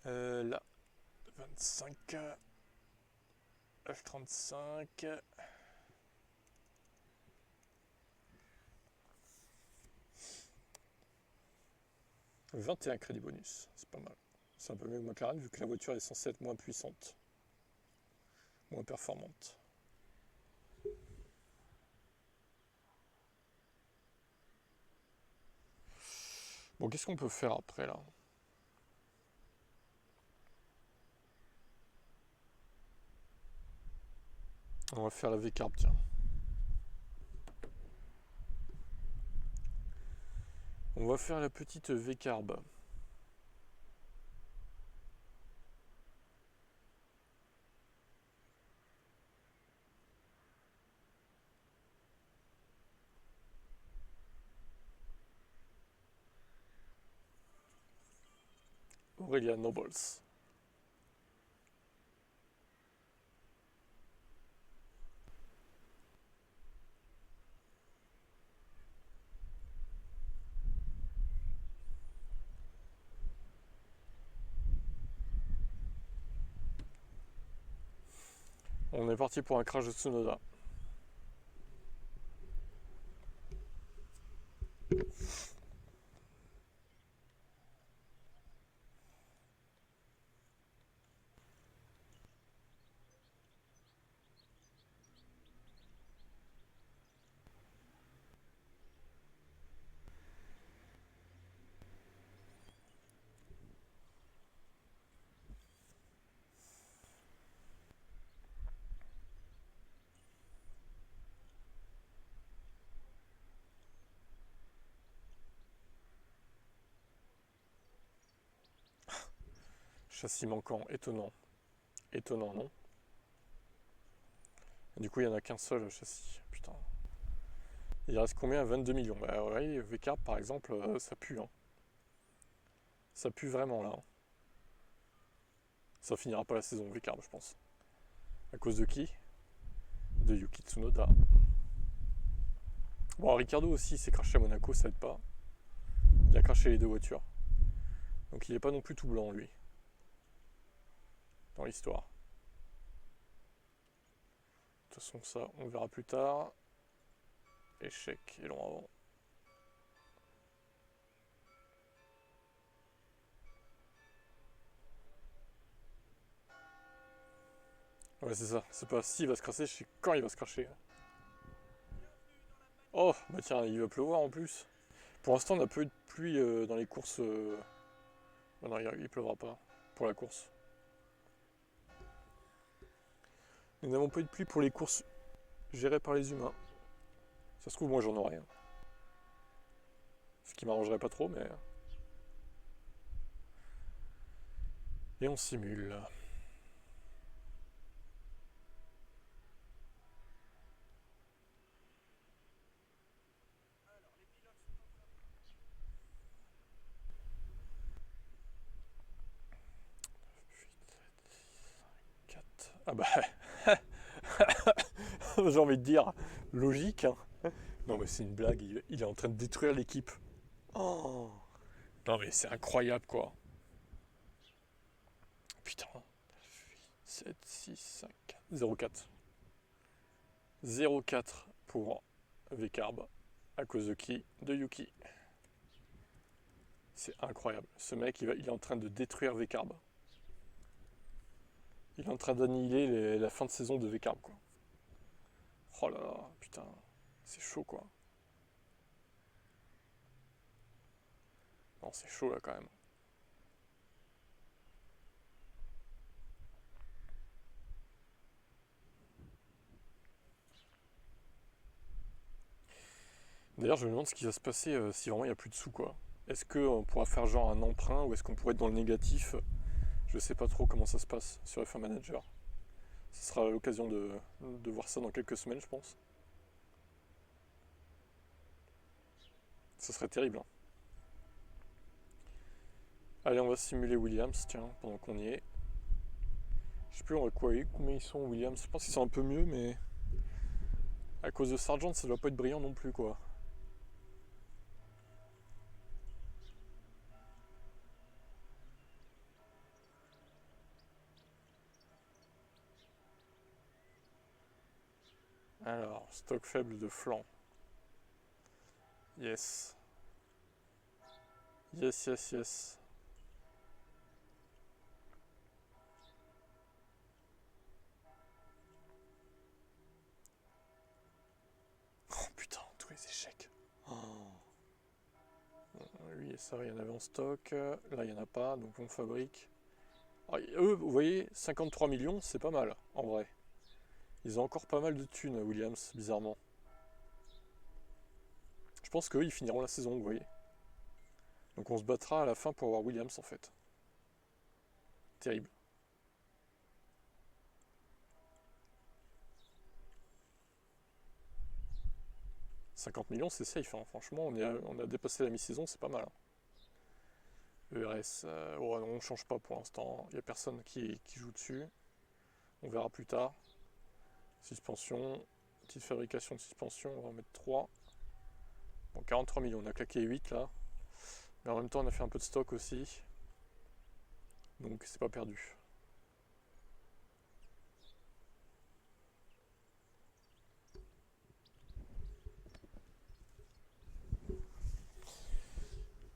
Speaker 1: Là, 25. F35. 21 crédits bonus. C'est pas mal. C'est un peu mieux que McLaren vu que la voiture est censée être moins puissante. Moins performante. Bon, qu'est-ce qu'on peut faire après là? On va faire la V-Carb, tiens. On va faire la petite V-Carb. Aurelia Nobles. On est parti pour un crash de Tsunoda. Châssis manquant, étonnant. Étonnant, non? Du coup, il n'y en a qu'un seul châssis. Putain. Il reste combien? 22 millions. Bah ouais, V-Carb par exemple, ça pue. Hein. Ça pue vraiment là. Hein. Ça finira pas la saison V-Carb, je pense. À cause de qui? De Yuki Tsunoda. Bon, Ricardo aussi s'est craché à Monaco, ça aide pas. Il a craché les deux voitures. Donc il n'est pas non plus tout blanc, lui. Dans l'histoire. De toute façon, ça, on le verra plus tard. Échec, et long avant. Ouais, c'est ça. C'est pas si il va se crasser, je sais quand il va se cracher. Oh, bah tiens, il va pleuvoir en plus. Pour l'instant, on a peu eu de pluie dans les courses. Ah non, il pleuvra pas pour la course. Nous n'avons pas eu de pluie pour les courses gérées par les humains. Ça se trouve, moi j'en aurais. Ce qui m'arrangerait pas trop, mais. Et on simule.
Speaker 2: Alors, les pilotes sont en train de...
Speaker 1: 4. Ah bah. J'ai envie de dire, logique. Hein. Non, mais c'est une blague, il est en train de détruire l'équipe. Oh. Non, mais c'est incroyable quoi. Putain. 7, 6, 5, 0, 4. 0,4 pour V-Carb. À cause de qui? De Yuki. C'est incroyable. Ce mec, il est en train de détruire V-Carb. Il est en train d'annihiler la fin de saison de V-Carb, quoi. Oh là là, putain. C'est chaud, quoi. Non, c'est chaud, là, quand même. D'ailleurs, je me demande ce qui va se passer si vraiment il n'y a plus de sous, quoi. Est-ce qu'on pourra faire genre un emprunt ou est-ce qu'on pourrait être dans le négatif? Je sais pas trop comment ça se passe sur F1 Manager. Ce sera l'occasion de voir ça dans quelques semaines, je pense. Ça serait terrible. Hein. Allez, on va simuler Williams, tiens, pendant qu'on y est. Je sais plus combien ils sont Williams. Je pense qu'ils sont un peu mieux, mais à cause de Sargent, ça doit pas être brillant non plus, quoi. Alors, stock faible de flanc. Yes. Yes, yes, yes. Oh putain, tous les échecs. Oh. Oui, ça va, il y en avait en stock. Là, il n'y en a pas, donc on fabrique. Ah, eux, vous voyez, 53 millions, c'est pas mal, en vrai. Ils ont encore pas mal de thunes, Williams, bizarrement. Je pense qu'eux, ils finiront la saison, vous voyez. Donc on se battra à la fin pour avoir Williams, en fait. Terrible. 50 millions, c'est safe, hein. Franchement, on a dépassé la mi-saison, c'est pas mal. Hein. ERS, oh non, on change pas pour l'instant. Il n'y a personne qui joue dessus. On verra plus tard. Suspension, petite fabrication de suspension, on va en mettre 3. Bon, 43 millions, on a claqué 8 là. Mais en même temps, on a fait un peu de stock aussi. Donc, c'est pas perdu.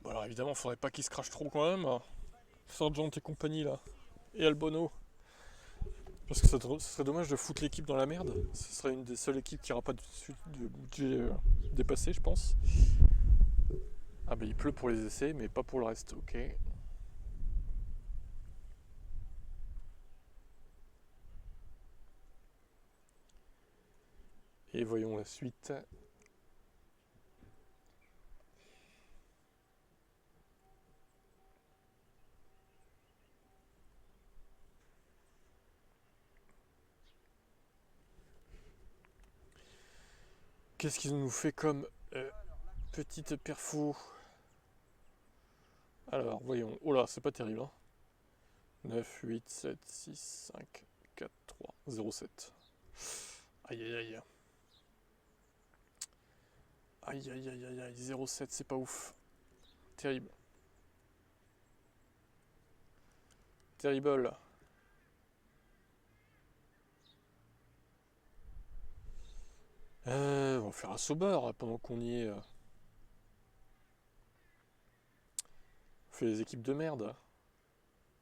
Speaker 1: Bon, alors évidemment, faudrait pas qu'il se crache trop quand même. Sargent et compagnie là. Et Albono. Parce que ça serait dommage de foutre l'équipe dans la merde. Ce serait une des seules équipes qui n'aura pas de budget dépassé, je pense. Ah bah il pleut pour les essais, mais pas pour le reste, ok. Et voyons la suite. Qu'est-ce qu'ils nous fait comme petite perfo? Alors, voyons. Oh là, c'est pas terrible. Hein. 9, 8, 7, 6, 5, 4, 3, 0, 7. Aïe aïe aïe. Aïe aïe aïe aïe aïe. 0, 7, c'est pas ouf. Terrible. Terrible. On va faire un Sauber pendant qu'on y est. On fait les équipes de merde.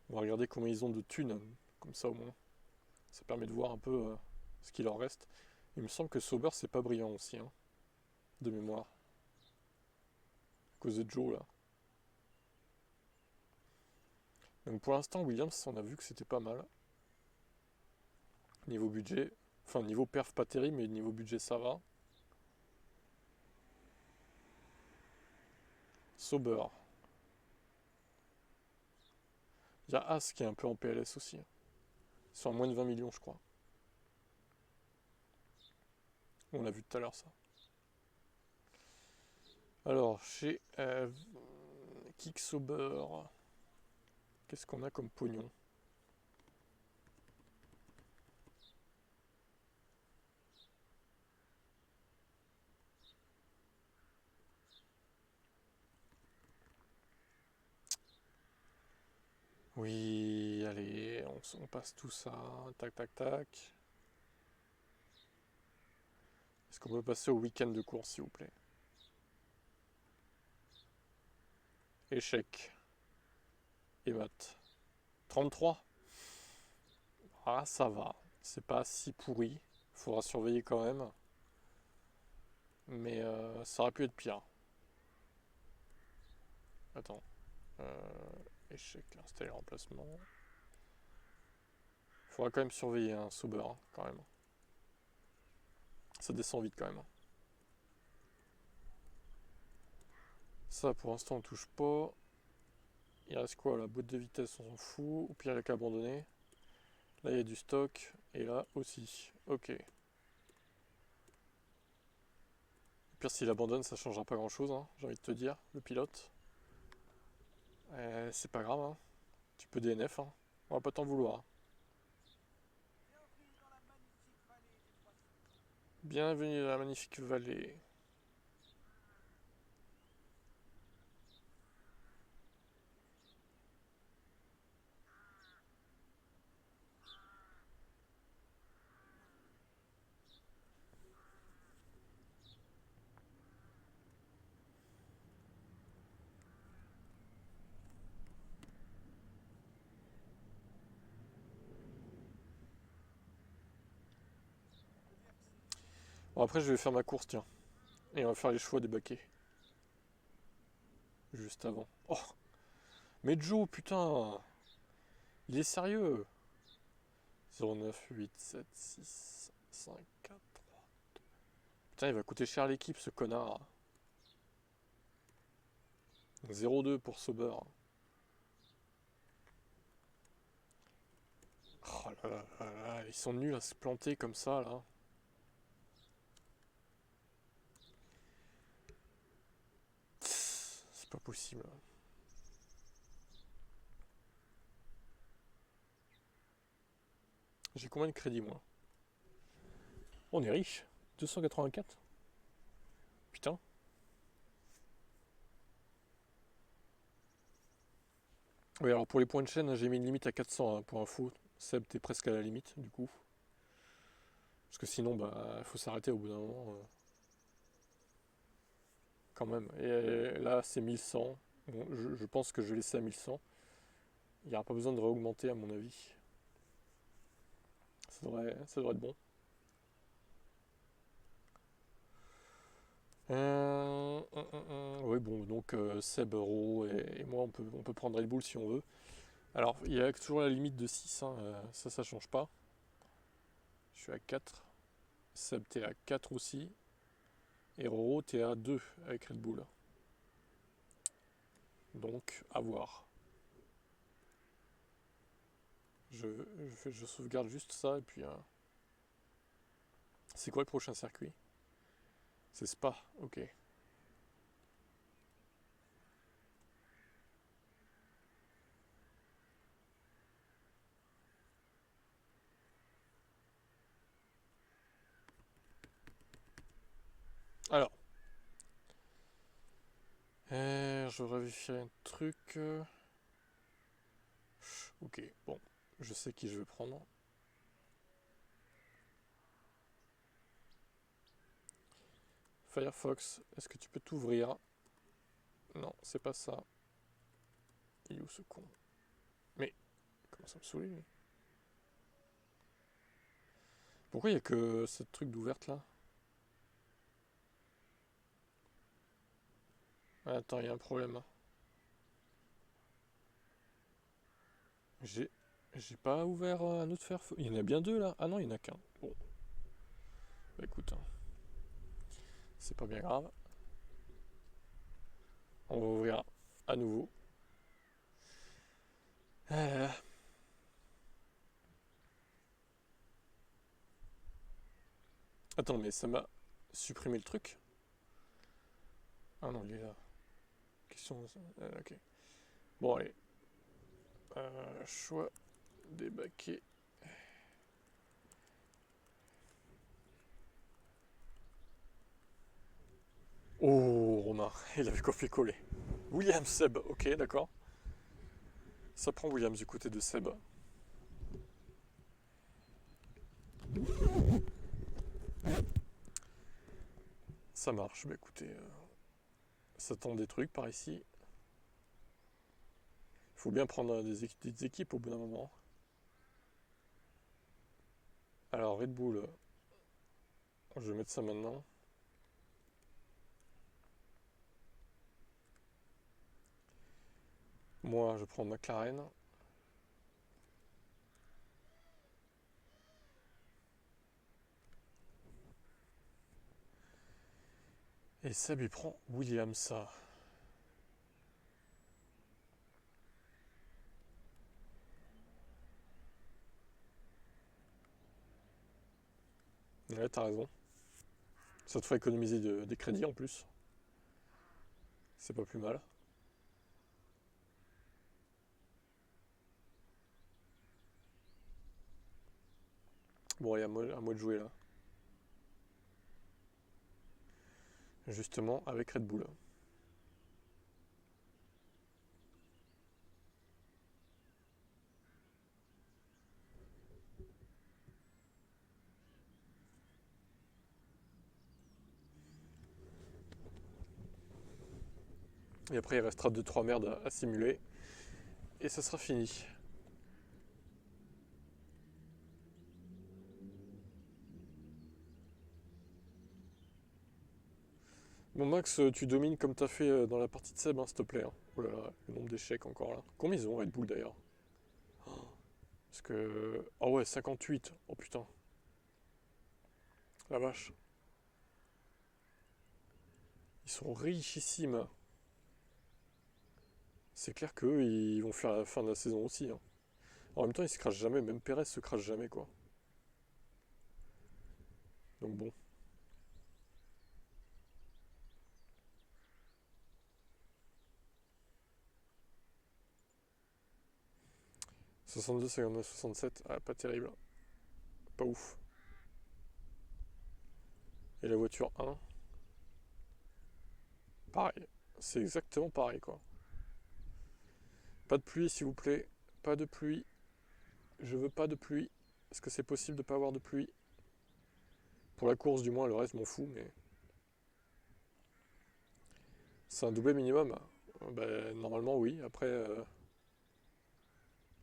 Speaker 1: On va regarder comment ils ont de thunes. Comme ça au moins. Ça permet de voir un peu ce qu'il leur reste. Il me semble que Sauber c'est pas brillant aussi. Hein. de mémoire. À cause de Joe, là. Donc pour l'instant, Williams, on a vu que c'était pas mal. Niveau budget. Enfin, niveau perf, pas terrible, mais niveau budget, ça va. Sauber. Il y a As qui est un peu en PLS aussi. Ils sont à moins de 20 millions, je crois. On l'a vu tout à l'heure, ça. Alors, chez Kick Sauber, qu'est-ce qu'on a comme pognon? Oui, allez, on passe tout ça. Tac, tac, tac. Est-ce qu'on peut passer au week-end de course, s'il vous plaît? Échec. Et mat. 33. Ah, ça va. C'est pas si pourri. Faudra surveiller quand même. Mais ça aurait pu être pire. Attends. Échec, installer remplacement. Faudra quand même surveiller un Sauber, hein, quand même. Ça descend vite quand même. Ça, pour l'instant, on touche pas. Il reste quoi? La boîte de vitesse, on s'en fout. Au pire, il n'y a qu'à abandonner. Là, il y a du stock. Et là aussi. Ok. Au pire, s'il abandonne, ça changera pas grand-chose, hein, j'ai envie de te dire, le pilote. C'est pas grave, hein. Tu peux DNF, hein. On va pas t'en vouloir.
Speaker 2: Bienvenue dans la magnifique vallée des poissons.
Speaker 1: Bienvenue dans la magnifique vallée. Bon, après, je vais faire ma course, tiens. Et on va faire les choix des baquets. Juste avant. Oh! Mais Joe, putain! Il est sérieux! 0, 9, 8, 7, 6, 5, 4, 3. Putain, il va coûter cher à l'équipe, ce connard. 0,2 pour Sauber. Oh là là là là, ils sont nuls à se planter comme ça, là. C'est pas possible. J'ai combien de crédits, moi? On est riche. 284. Putain. Oui, alors pour les points de chaîne, j'ai mis une limite à 400, hein, pour info. Seb, t'es presque à la limite, du coup. Parce que sinon, bah, faut s'arrêter au bout d'un moment. Quand même. Et là, c'est 1100. Bon, je pense que je vais laisser à 1100. Il n'y aura pas besoin de réaugmenter, à mon avis. Ça devrait être bon. Oui, bon, donc Seb, Ro et moi, on peut prendre Red Bull si on veut. Alors, il y a toujours la limite de 6, hein, ça change pas. Je suis à 4. Seb, t'es à 4 aussi. Et Roro, t'es à 2 avec Red Bull. Donc, à voir. Je sauvegarde juste ça et puis. C'est quoi le prochain circuit? C'est Spa, ok. Alors, je vais vérifier un truc. Ok, bon, je sais qui je vais prendre. Firefox, est-ce que tu peux t'ouvrir? Non, c'est pas ça. Il est où ce con? Mais, comment ça me saouler lui? Pourquoi il y a que ce truc d'ouverte là? Attends, il y a un problème. J'ai... J'ai pas ouvert un autre fer. Il y en a bien deux là. Ah non, il y en a qu'un. Bon, bah écoute, hein, c'est pas bien grave. On va ouvrir à nouveau. Euh, Attends, mais ça m'a supprimé le truc. Ah non, il est là. Question. Ok. Bon, allez. Choix des baquets. Oh, Romain, il avait copié-collé. William Seb, ok, d'accord. Ça prend Williams du côté de Seb. Ça marche, bah écoutez, ça tente des trucs par ici. Il faut bien prendre des équipes au bout d'un moment. Alors, Red Bull, je vais mettre ça maintenant. Moi, je prends McLaren. Et Seb, il prend Williams. Ouais, t'as raison. Ça te ferait économiser des crédits en plus. C'est pas plus mal. Bon, il y a à moi de jouer là. Justement, avec Red Bull. Et après, il restera 2-3 merdes à simuler. Et ça sera fini. Bon, Max, tu domines comme t'as fait dans la partie de Seb, hein, s'il te plaît. Hein. Oh là là, le nombre d'échecs encore là. Combien ils ont Red Bull d'ailleurs? Parce que. Ah ouais, 58. Oh putain, la vache. Ils sont richissimes. C'est clair qu'eux, ils vont faire la fin de la saison aussi. Hein. En même temps, ils se crachent jamais. Même Perez se crache jamais, quoi. Donc bon. 62, 59, 67. Ah, pas terrible. Pas ouf. Et la voiture 1. Pareil. C'est exactement pareil, quoi. Pas de pluie, s'il vous plaît. Pas de pluie. Je veux pas de pluie. Est-ce que c'est possible de pas avoir de pluie? Pour la course, du moins, le reste m'en fout, mais. C'est un doublé minimum? Ben, normalement, oui. Après.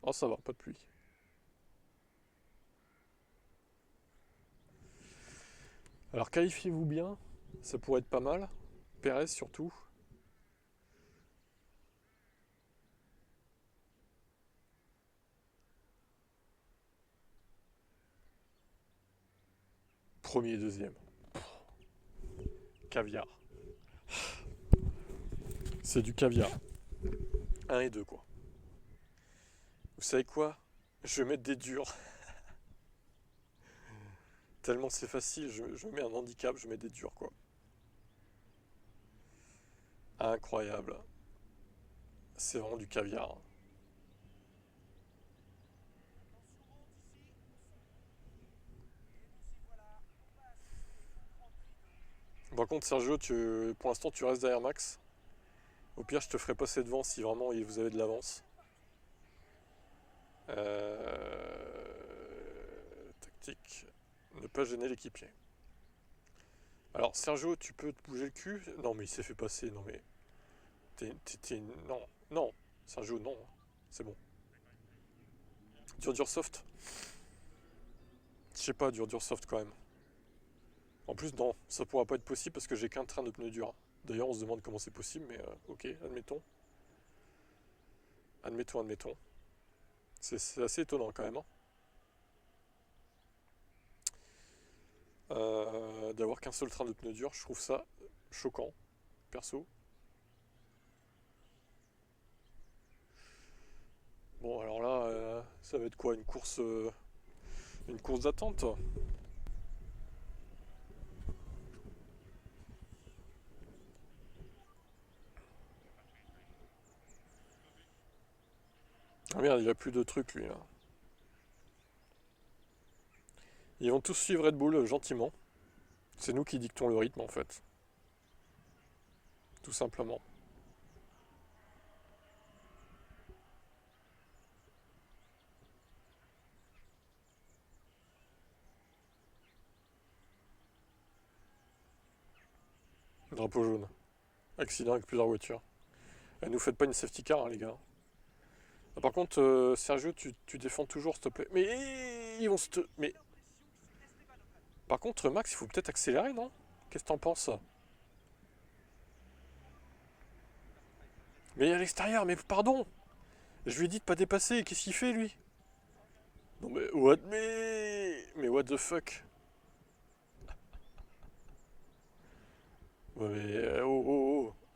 Speaker 1: Oh, ça va, pas de pluie. Alors, qualifiez-vous bien. Ça pourrait être pas mal. Perez, surtout. Premier et deuxième. Caviar. C'est du caviar. Un et deux, quoi. Vous savez quoi? Je vais mettre des durs. Tellement c'est facile, je mets un handicap, je mets des durs, quoi. Incroyable. C'est vraiment du caviar.
Speaker 2: Attention haute ici. Et nous y voilà. On passe au Grand Prix de...
Speaker 1: Par contre, Sergio, pour l'instant, tu restes derrière Max. Au pire, je te ferai passer devant si vraiment vous avez de l'avance. Tactique. Ne pas gêner l'équipier. Alors, Sergio, tu peux te bouger le cul? Non, mais il s'est fait passer. Non, mais. Non, non. Sergio, non. C'est bon. Dur soft. Je sais pas, dur soft quand même. En plus, non, ça pourra pas être possible parce que j'ai qu'un train de pneus durs. D'ailleurs, on se demande comment c'est possible, mais ok, admettons. Admettons. C'est assez étonnant quand même, hein. D'avoir qu'un seul train de pneus durs, je trouve ça choquant, perso. Bon, alors là, ça va être quoi? Une course d'attente? Ah merde, il a plus de trucs lui là. Ils vont tous suivre Red Bull gentiment. C'est nous qui dictons le rythme en fait. Tout simplement. Drapeau jaune. Accident avec plusieurs voitures. Nous faites pas une safety car, hein, les gars. Ah, par contre, Sergio, tu défends toujours, s'il te plaît. Mais ils vont se te. Mais par contre, Max, il faut peut-être accélérer, non? Qu'est-ce que t'en penses? Mais à l'extérieur, mais pardon! Je lui ai dit de pas dépasser, qu'est-ce qu'il fait lui? Non mais what? Mais what the fuck? Ouais,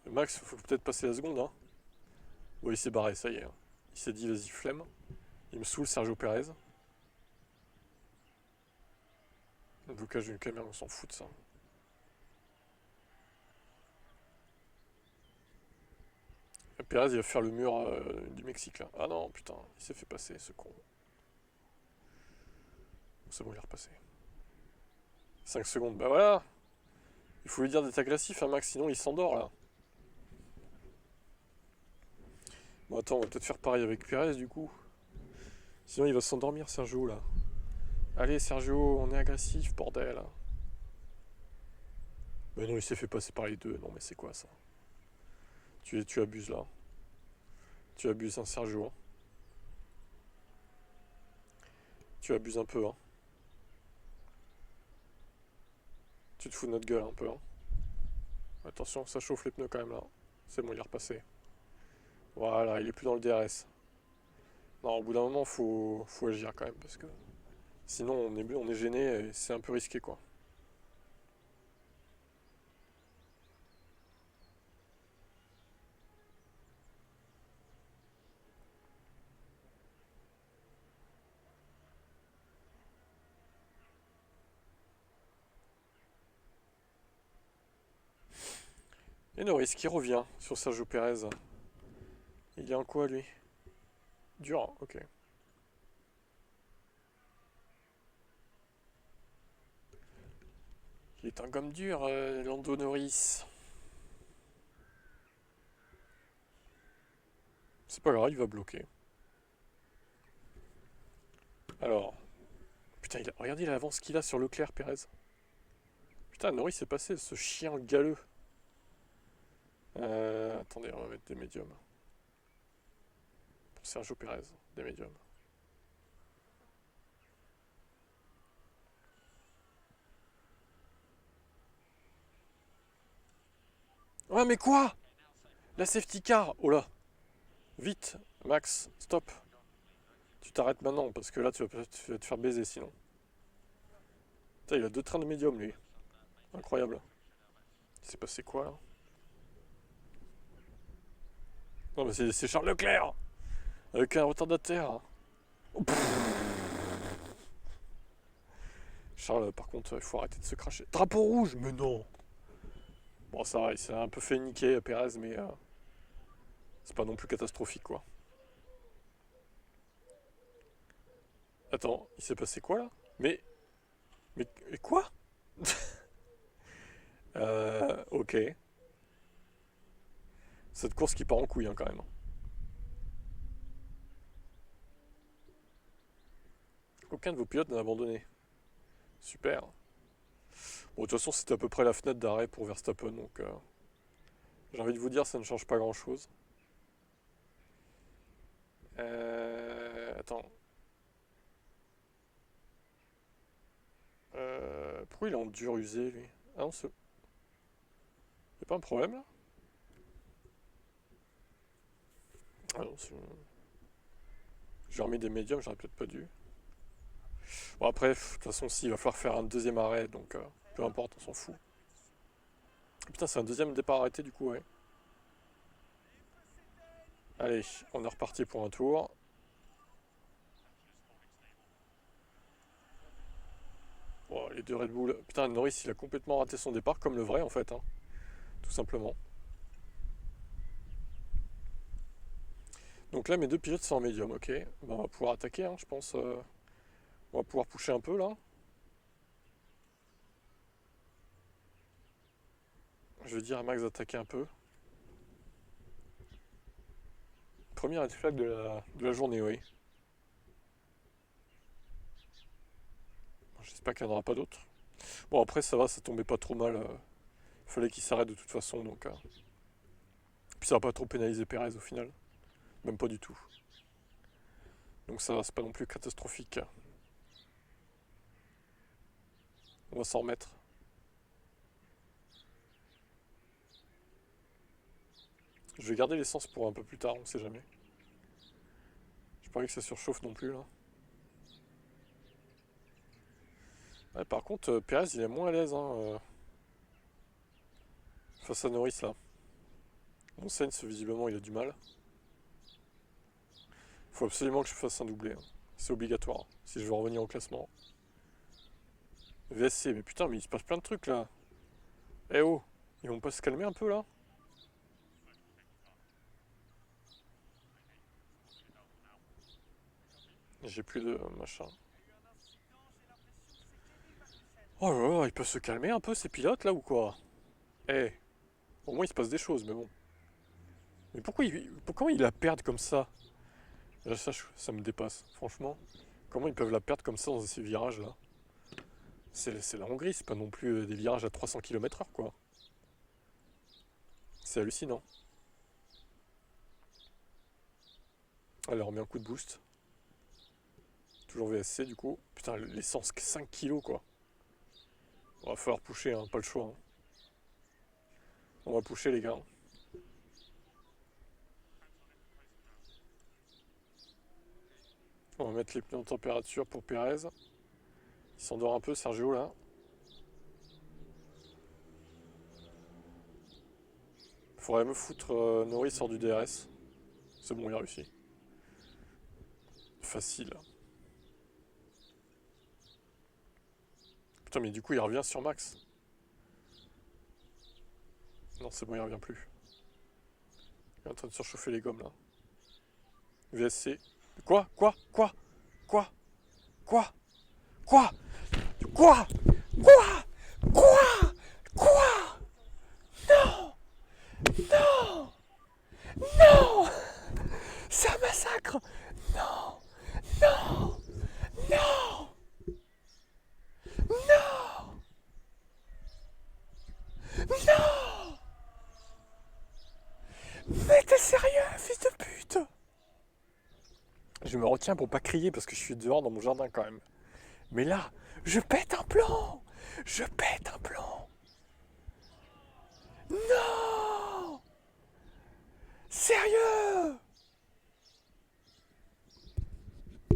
Speaker 1: mais Max, faut peut-être passer la seconde, hein. Bon, il s'est barré, ça y est, hein. Il s'est dit, vas-y, flemme. Il me saoule, Sergio Perez. Le blocage d'une caméra, on s'en fout de ça. Perez, il va faire le mur du Mexique, là. Ah non, putain, il s'est fait passer, ce con. C'est bon, il est repassé. 5 secondes, bah voilà. Il faut lui dire d'être agressif, hein, Max, sinon il s'endort, là. Bon, attends, on va peut-être faire pareil avec Perez, du coup. Sinon, il va s'endormir, Sergio, là. Allez, Sergio, on est agressif, bordel. Mais non, il s'est fait passer par les deux. Non, mais c'est quoi, ça? Tu abuses, là. Tu abuses, hein, Sergio. Tu abuses un peu, hein. Tu te fous de notre gueule, un peu, hein. Attention, ça chauffe les pneus, quand même, là. C'est bon, il est repassé. Voilà, il est plus dans le DRS. Non, au bout d'un moment, faut agir, quand même, parce que... Sinon, on est gêné et c'est un peu risqué, quoi. Et Norris qui revient sur Sergio Perez. Il est en quoi, lui? Dur, hein, ok. Il est un gomme dur, Lando Norris. C'est pas grave, il va bloquer. Alors. Putain, regardez l'avance qu'il a sur Leclerc, Perez. Putain, Norris s'est passé, ce chien galeux. Attendez, on va mettre des médiums. Pour Sergio Perez, des médiums. Ouais, mais quoi? La safety car. Oh là. Vite, Max, stop. Tu t'arrêtes maintenant, parce que là, tu vas te faire baiser sinon. Putain, il a deux trains de médium, lui. Incroyable. Il s'est passé quoi, là? Non, mais c'est Charles Leclerc. Avec un retardataire. Oh, Charles, par contre, il faut arrêter de se cracher. Drapeau rouge. Mais non. Bon, ça va, il s'est un peu fait niquer, Perez, mais c'est pas non plus catastrophique, quoi. Attends, il s'est passé quoi, là? Mais quoi? Ok. Cette course qui part en couille, hein, quand même. Aucun de vos pilotes n'a abandonné. Super. Bon, de toute façon, c'était à peu près la fenêtre d'arrêt pour Verstappen, donc j'ai envie de vous dire, ça ne change pas grand-chose. Attends. Pourquoi il est en dur usé, lui? Ah non, c'est... Y'a pas un problème là? Ah non, j'ai remis des médiums, j'aurais peut-être pas dû. Bon après, de toute façon, si, il va falloir faire un deuxième arrêt, donc peu importe, on s'en fout. Putain, c'est un deuxième départ arrêté du coup, ouais. Allez, on est reparti pour un tour. Oh, les deux Red Bull. Putain, Norris, il a complètement raté son départ, comme le vrai en fait, hein, tout simplement. Donc là, mes deux pilotes sont en médium, ok. Bah, on va pouvoir attaquer, hein, je pense. On va pouvoir pusher un peu là. Je vais dire à Max d'attaquer un peu. Premier red flag de la journée, oui. J'espère qu'il n'y en aura pas d'autres. Bon, après, ça va, ça tombait pas trop mal. Il fallait qu'il s'arrête de toute façon, donc. Puis ça va pas trop pénaliser Perez au final. Même pas du tout. Donc ça va, c'est pas non plus catastrophique. On va s'en remettre. Je vais garder l'essence pour un peu plus tard, on sait jamais. J'ai pas envie que ça surchauffe non plus là. Ouais, par contre, Perez il est moins à l'aise face à Norris là. Mon Sainz visiblement il a du mal. Faut absolument que je fasse un doublé. Hein. C'est obligatoire hein, si je veux revenir au classement. VSC, mais putain, mais il se passe plein de trucs là. Eh oh, ils vont pas se calmer un peu là? J'ai plus de machin. Oh là là, ils peuvent se calmer un peu ces pilotes là ou quoi? Eh, au moins il se passe des choses, mais bon. Mais pourquoi ils la perdent comme ça? Là, ça me dépasse, franchement. Comment ils peuvent la perdre comme ça dans ces virages là? C'est la Hongrie, c'est pas non plus des virages à 300 km/h quoi. C'est hallucinant. Allez, on remet un coup de boost. Toujours VSC du coup. Putain, l'essence 5 kilos quoi. On va falloir pusher, hein, pas le choix. Hein. On va pusher les gars. On va mettre les pneus en température pour Perez. Il s'endort un peu Sergio là. Faudrait me foutre Norris hors du DRS. C'est bon, il a réussi. Facile. Putain, mais du coup, il revient sur Max. Non, c'est bon, il revient plus. Il est en train de surchauffer les gommes là. VSC. Quoi? Quoi? Quoi? Quoi? Quoi? Quoi? Quoi? Quoi? Quoi? Quoi? Non! Non! Non! C'est un massacre! Non! Non! Non! Non! Non! Mais t'es sérieux, fils de pute? Je me retiens pour pas crier parce que je suis dehors dans mon jardin quand même. Mais là, je pète un plomb! Je pète un plomb! Non! Sérieux?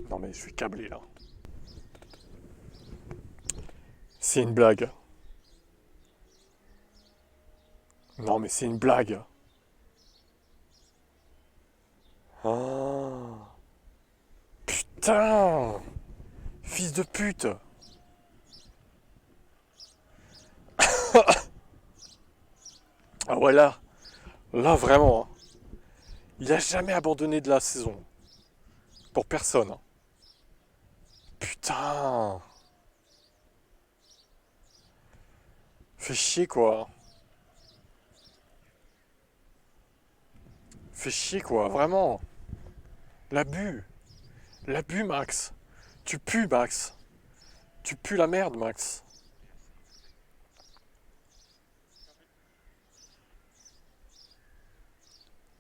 Speaker 1: Non mais je suis câblé là. C'est une blague. Non mais c'est une blague. Ah. Putain! Fils de pute! Ah ouais là vraiment. Hein. Il a jamais abandonné de la saison. Pour personne. Hein. Putain! Fais chier quoi. Fais chier quoi, vraiment. L'abus. L'abus Max. Tu pues Max. Tu pues la merde Max.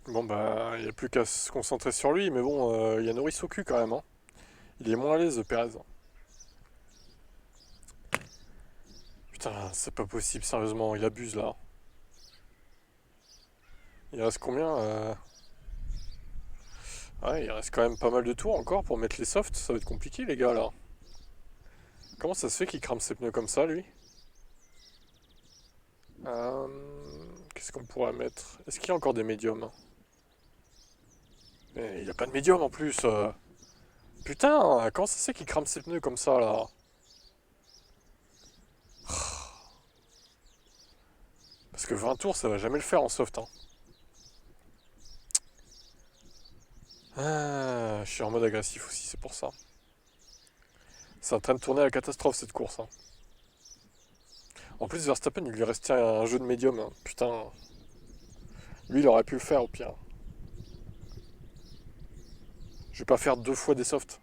Speaker 1: Bon bah, il n'y a plus qu'à se concentrer sur lui, mais bon, il y a Norris au cul quand même. Hein. Il est moins à l'aise, Perez. Putain, c'est pas possible, sérieusement, il abuse là. Il reste combien Ouais, il reste quand même pas mal de tours encore pour mettre les softs. Ça va être compliqué, les gars, là. Comment ça se fait qu'il crame ses pneus comme ça, lui? Euh, Qu'est-ce qu'on pourrait mettre? Est-ce qu'il y a encore des médiums? Mais il n'y a pas de médium en plus. Putain, comment ça se fait qu'il crame ses pneus comme ça, là? Parce que 20 tours, ça va jamais le faire en soft, hein. Ah, je suis en mode agressif aussi, c'est pour ça. C'est en train de tourner à la catastrophe, cette course, hein. En plus, Verstappen, il lui restait un jeu de médium, hein. Putain. Lui, il aurait pu le faire, au pire. Je vais pas faire 2 fois des softs.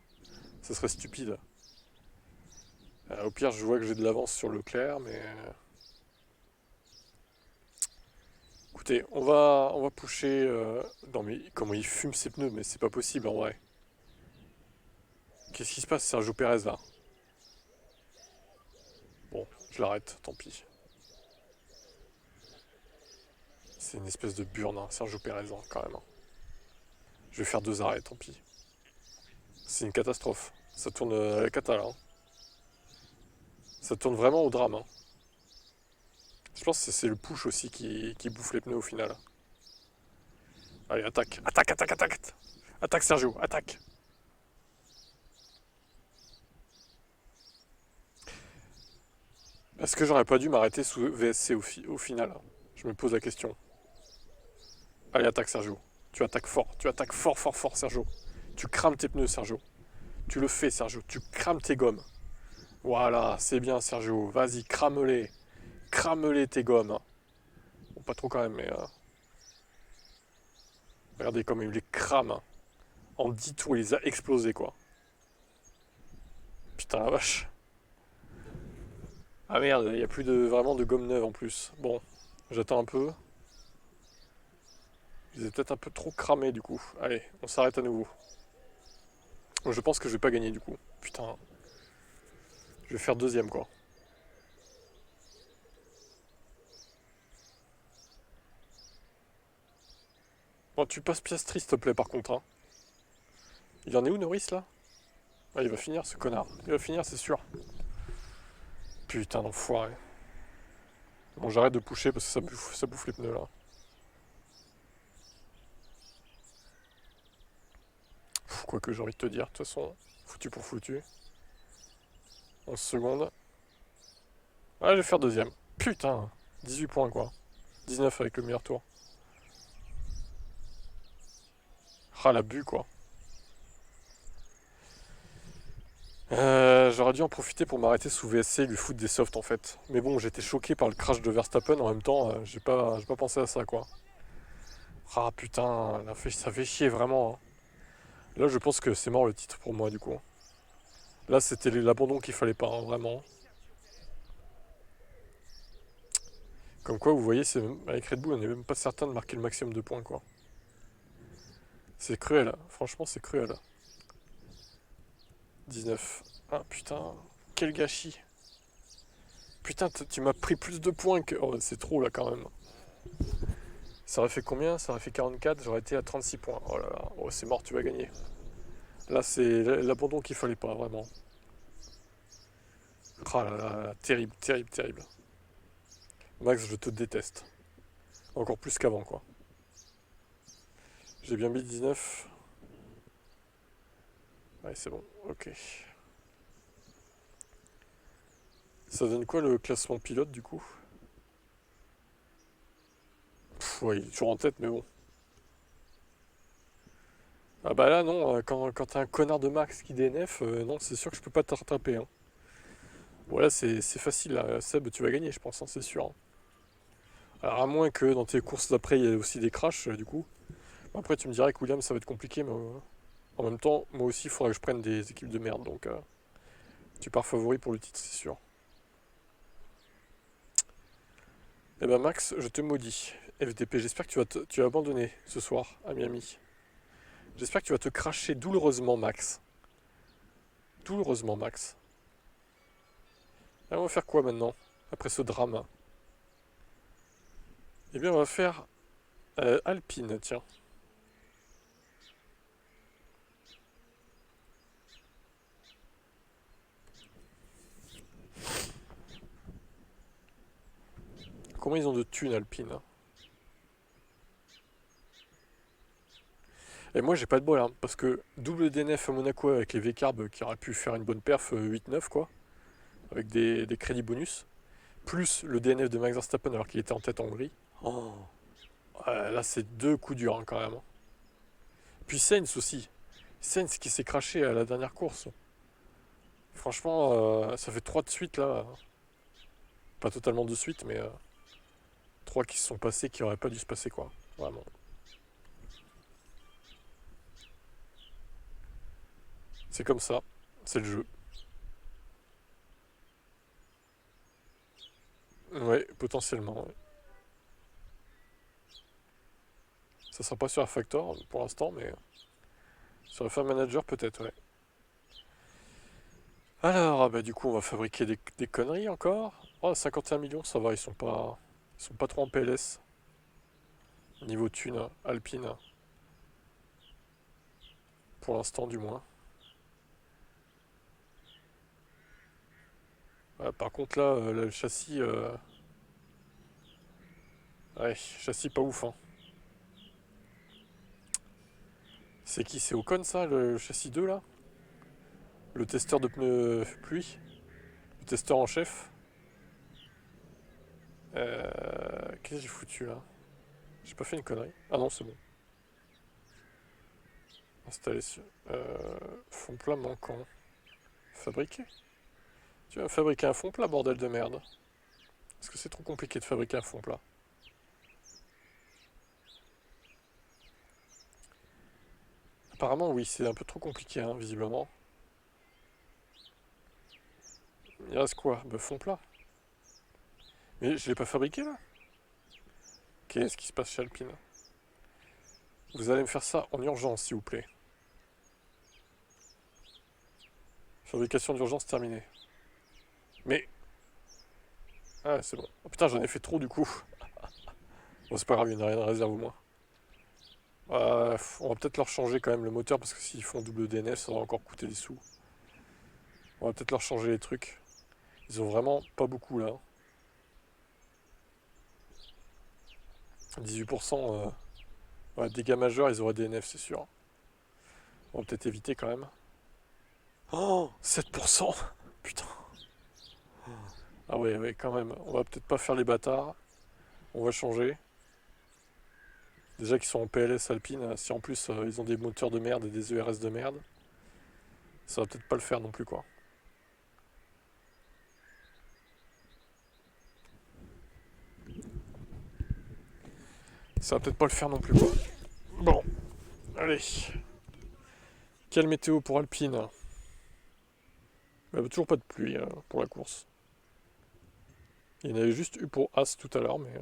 Speaker 1: Ça serait stupide. Au pire, je vois que j'ai de l'avance sur Leclerc, mais... Écoutez, on va pusher... Non mais comment il fume ses pneus, mais c'est pas possible en vrai. Qu'est-ce qui se passe, Sergio Pérez, là? Bon, je l'arrête, tant pis. C'est une espèce de burne, hein, Sergio Pérez, hein, quand même, hein. Je vais faire 2 arrêts, tant pis. C'est une catastrophe. Ça tourne à la cata, là, hein. Ça tourne vraiment au drame, hein. Je pense que c'est le push aussi qui bouffe les pneus au final. Allez, attaque, attaque, attaque, attaque. Attaque, Sergio, attaque. Est-ce que j'aurais pas dû m'arrêter sous VSC au final? Je me pose la question. Allez, attaque, Sergio. Tu attaques fort, fort, fort, Sergio. Tu crames tes pneus, Sergio. Tu le fais, Sergio. Tu crames tes gommes. Voilà, c'est bien, Sergio. Vas-y, crame-les. Crame-les, tes gommes. Bon, pas trop quand même, mais... regardez comme il les crame, hein. En 10 tours, il les a explosés, quoi. Putain, la vache. Ah merde, il n'y a plus vraiment de gomme neuve en plus. Bon, j'attends un peu. Je les ai peut-être un peu trop cramés, du coup. Allez, on s'arrête à nouveau. Je pense que je vais pas gagner, du coup. Putain. Je vais faire deuxième, quoi. Bon, tu passes Piastri, s'il te plaît, par contre, hein. Il en est où, Norris, là? Ah, il va finir, ce connard. Il va finir, c'est sûr. Putain d'enfoiré. Bon, j'arrête de pusher parce que ça bouffe les pneus, là. Quoi que j'ai envie de te dire, de toute façon, foutu pour foutu. 11 secondes. Ah, je vais faire deuxième. Putain, 18 points, quoi. 19 avec le meilleur tour. Ah, la bu, quoi. J'aurais dû en profiter pour m'arrêter sous VSC et lui foutre des softs en fait. Mais bon, j'étais choqué par le crash de Verstappen en même temps, j'ai pas pensé à ça quoi. Ah putain, ça fait chier vraiment, hein. Là, je pense que c'est mort le titre pour moi du coup. Là, c'était l'abandon qu'il fallait pas, hein, vraiment. Comme quoi, vous voyez, avec Red Bull, on n'est même pas certain de marquer le maximum de points quoi. C'est cruel, franchement, c'est cruel. 19. Ah putain, quel gâchis. Putain, tu m'as pris plus de points que. Oh, c'est trop là quand même. Ça aurait fait combien? Ça aurait fait 44, j'aurais été à 36 points. Oh là là, oh, c'est mort, tu vas gagner. Là, c'est l'abandon qu'il fallait pas, vraiment. Oh là là, terrible, terrible, terrible. Max, je te déteste. Encore plus qu'avant, quoi. J'ai bien mis 19. Ouais, c'est bon, ok. Ça donne quoi le classement pilote, du coup? Ouais, il est toujours en tête, mais bon. Ah bah là, non, quand t'as un connard de Max qui DNF, non, c'est sûr que je peux pas te rattraper, hein. Voilà, c'est facile, là. Seb, tu vas gagner, je pense, hein, c'est sûr, hein. Alors, à moins que dans tes courses d'après, il y ait aussi des crashs, du coup. Après, tu me dirais que William, ça va être compliqué, mais en même temps, moi aussi, il faudrait que je prenne des équipes de merde. Donc, tu pars favori pour le titre, c'est sûr. Eh ben, Max, je te maudis. FDP, j'espère que tu vas abandonner ce soir à Miami. J'espère que tu vas te cracher douloureusement, Max. Douloureusement, Max. Alors, on va faire quoi maintenant, après ce drame? Eh bien, on va faire Alpine, tiens. Combien ils ont de thunes Alpine, hein? Et moi j'ai pas de bol, hein, parce que double DNF à Monaco avec les V-Carb qui auraient pu faire une bonne perf 8-9 quoi, avec des crédits bonus, plus le DNF de Max Verstappen alors qu'il était en tête en Hongrie. Oh. Là c'est deux coups durs hein, quand même. Puis Sainz aussi. Sainz qui s'est craché à la dernière course. Franchement, ça fait 3 de suite là. Pas totalement de suite, mais 3 qui se sont passés qui auraient pas dû se passer quoi. Vraiment. C'est comme ça. C'est le jeu. Ouais, potentiellement. Ouais. Ça sera pas sur un factor pour l'instant, mais sur le fan manager peut-être, ouais. Alors, ah bah du coup, on va fabriquer des conneries encore. Oh, 51 millions, ça va, ils sont pas trop en PLS. Niveau thune, Alpine. Pour l'instant, du moins. Par contre, là, le châssis. Ouais, châssis pas ouf, hein. C'est qui? C'est Ocon, ça, le châssis 2, là? Le testeur de pneus pluie? Le testeur en chef? Qu'est-ce que j'ai foutu, là? J'ai pas fait une connerie. Ah non, c'est bon. Installer sur... fond plat manquant. Fabriquer? Tu vas fabriquer un fond plat, bordel de merde. Est-ce que c'est trop compliqué de fabriquer un fond plat? Apparemment, oui, c'est un peu trop compliqué, hein, visiblement. Il reste quoi? Bah, fond plat. Mais je l'ai pas fabriqué, là? Qu'est-ce qui se passe chez Alpine? Vous allez me faire ça en urgence, s'il vous plaît. Fabrication d'urgence terminée. Mais... Ah, c'est bon. Oh, putain, j'en ai fait trop, du coup. Bon, c'est pas grave, il n'y en a rien à réserve au moins. On va peut-être leur changer quand même le moteur, parce que s'ils font double DNF, ça va encore coûter des sous. On va peut-être leur changer les trucs. Ils ont vraiment pas beaucoup, là. 18%, ouais, dégâts majeurs, ils auraient DNF, c'est sûr. On va peut-être éviter quand même. Oh, 7%. Putain. Ah ouais, ouais, quand même. On va peut-être pas faire les bâtards. On va changer. Déjà qu'ils sont en PLS Alpine, si en plus ils ont des moteurs de merde et des ERS de merde, ça va peut-être pas le faire non plus quoi. Ça va peut-être pas le faire non plus quoi. Bon, allez. Quelle météo pour Alpine? Toujours pas de pluie pour la course. Il y en avait juste eu pour As tout à l'heure, mais...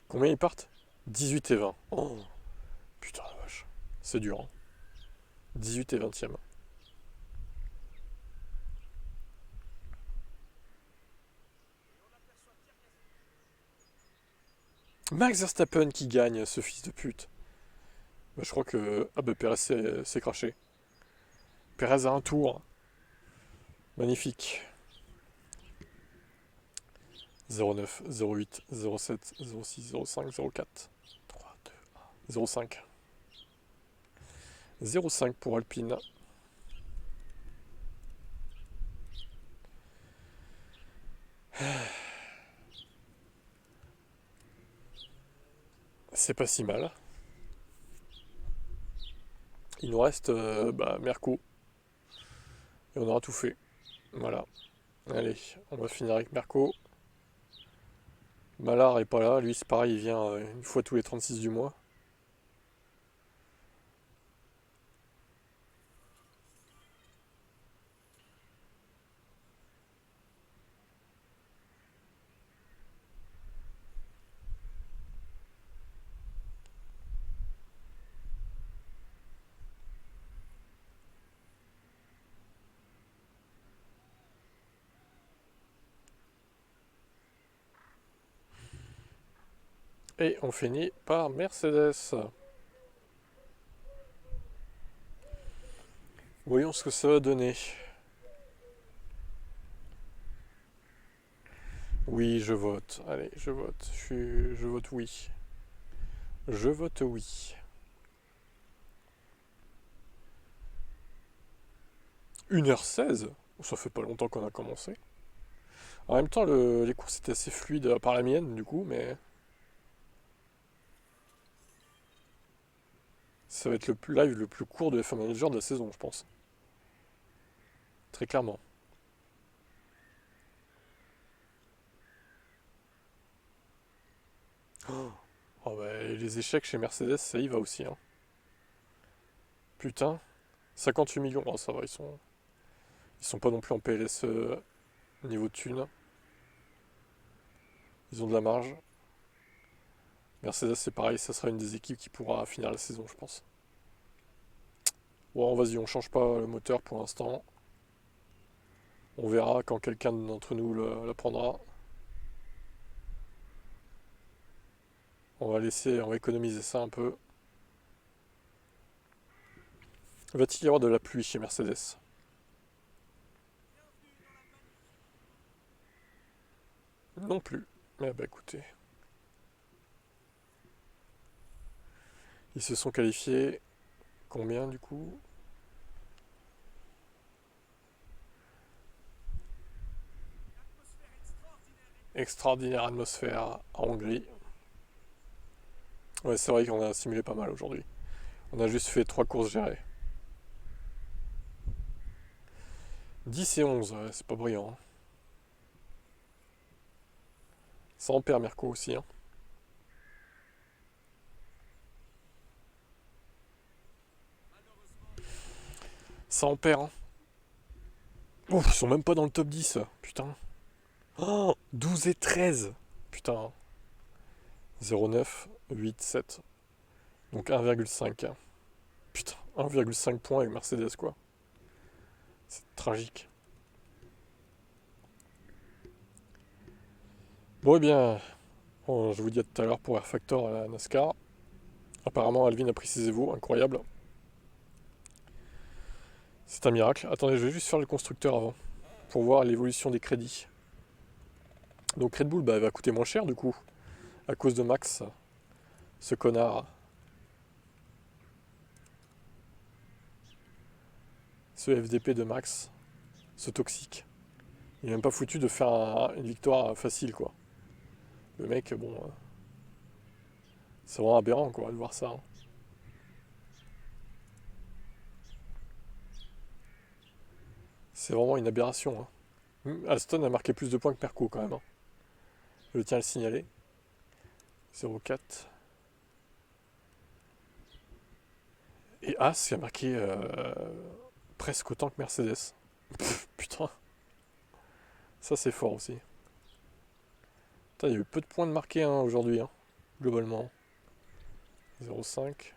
Speaker 1: Combien ils partent? 18 et 20. Oh, putain la vache. C'est dur, hein. 18 et 20e. Max Verstappen qui gagne, ce fils de pute. Bah, je crois que... Ah bah Perez s'est craché. Perez a un tour. Magnifique. 09, 08, 07, 06, 05, 04. 3, 2, 1. 05. 05 pour Alpine. C'est pas si mal. Il nous reste Merco. Et on aura tout fait. Voilà. Allez, on va finir avec Merco. Malard est pas là. Lui, c'est pareil, il vient une fois tous les 36 du mois. Et on finit par Mercedes. Voyons ce que ça va donner. Oui, je vote. Allez, je vote. Je vote oui. Je vote oui. 1h16. Ça fait pas longtemps qu'on a commencé. En même temps, les courses étaient assez fluides, à part la mienne, du coup, mais ça va être le live le plus court de F1 Manager de la saison, je pense. Très clairement. Oh bah, les échecs chez Mercedes, ça y va aussi. Hein. Putain, 58 millions, oh, ça va, ils sont pas non plus en PLS niveau de thune. Ils ont de la marge. Mercedes, c'est pareil, ça sera une des équipes qui pourra finir la saison, je pense. Bon, vas-y, on change pas le moteur pour l'instant. On verra quand quelqu'un d'entre nous la prendra. On va économiser ça un peu. Va-t-il y avoir de la pluie chez Mercedes? Non plus. Mais bah écoutez. Ils se sont qualifiés. Combien du coup? Extraordinaire atmosphère en Hongrie. Ouais, c'est vrai qu'on a simulé pas mal aujourd'hui. On a juste fait 3 courses gérées. 10 et 11, ouais, c'est pas brillant. Hein. Ça en perd Mirko aussi. Hein. Ça en perd. Hein. Oh, ils sont même pas dans le top 10. Putain. Oh, 12 et 13. Putain. 0,9, 8, 7. Donc 1,5. Putain, 1,5 points avec Mercedes, quoi. C'est tragique. Bon, eh bien, bon, je vous dis à tout à l'heure pour Air Factor à la NASCAR. Apparemment, Alvin a pris ses évos, incroyable. C'est un miracle. Attendez, je vais juste faire le constructeur avant, pour voir l'évolution des crédits. Donc Red Bull, bah, va coûter moins cher, du coup, à cause de Max, ce connard. Ce FDP de Max, ce toxique. Il est même pas foutu de faire une victoire facile, quoi. Le mec, bon, c'est vraiment aberrant, quoi, de voir ça. Hein. C'est vraiment une aberration. Hein. Aston a marqué plus de points que Perco, quand même. Hein. Je tiens à le signaler. 0,4. Et As qui a marqué presque autant que Mercedes. Pff, putain, ça c'est fort aussi. Putain, il y a eu peu de points de marqués hein, aujourd'hui, hein, globalement. 0,5.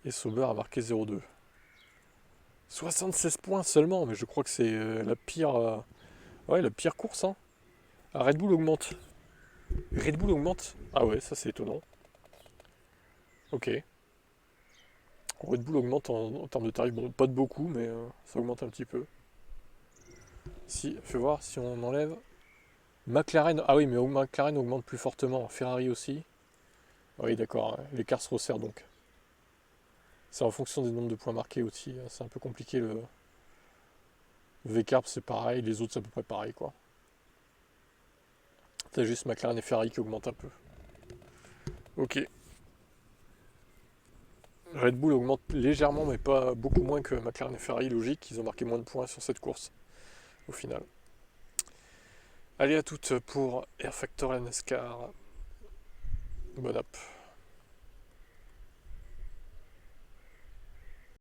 Speaker 1: Et Sauber a marqué 0,2. 76 points seulement, mais je crois que c'est la pire. Ouais, la pire course. Hein. Ah, Red Bull augmente. Red Bull augmente. Ah ouais, ça c'est étonnant. Ok. Red Bull augmente en termes de tarifs, bon, pas de beaucoup, mais ça augmente un petit peu. Si, fais voir si on enlève. McLaren, ah oui, mais McLaren augmente plus fortement. Ferrari aussi. Oui, d'accord, hein, l'écart se resserre donc. C'est en fonction des nombres de points marqués aussi. Hein, c'est un peu compliqué le. VCarb c'est pareil, les autres c'est à peu près pareil quoi. T'as juste McLaren et Ferrari qui augmentent un peu. Ok. Red Bull augmente légèrement mais pas beaucoup moins que McLaren et Ferrari, logique. Ils ont marqué moins de points sur cette course au final. Allez à toutes pour Air Factor NASCAR. Bonne app.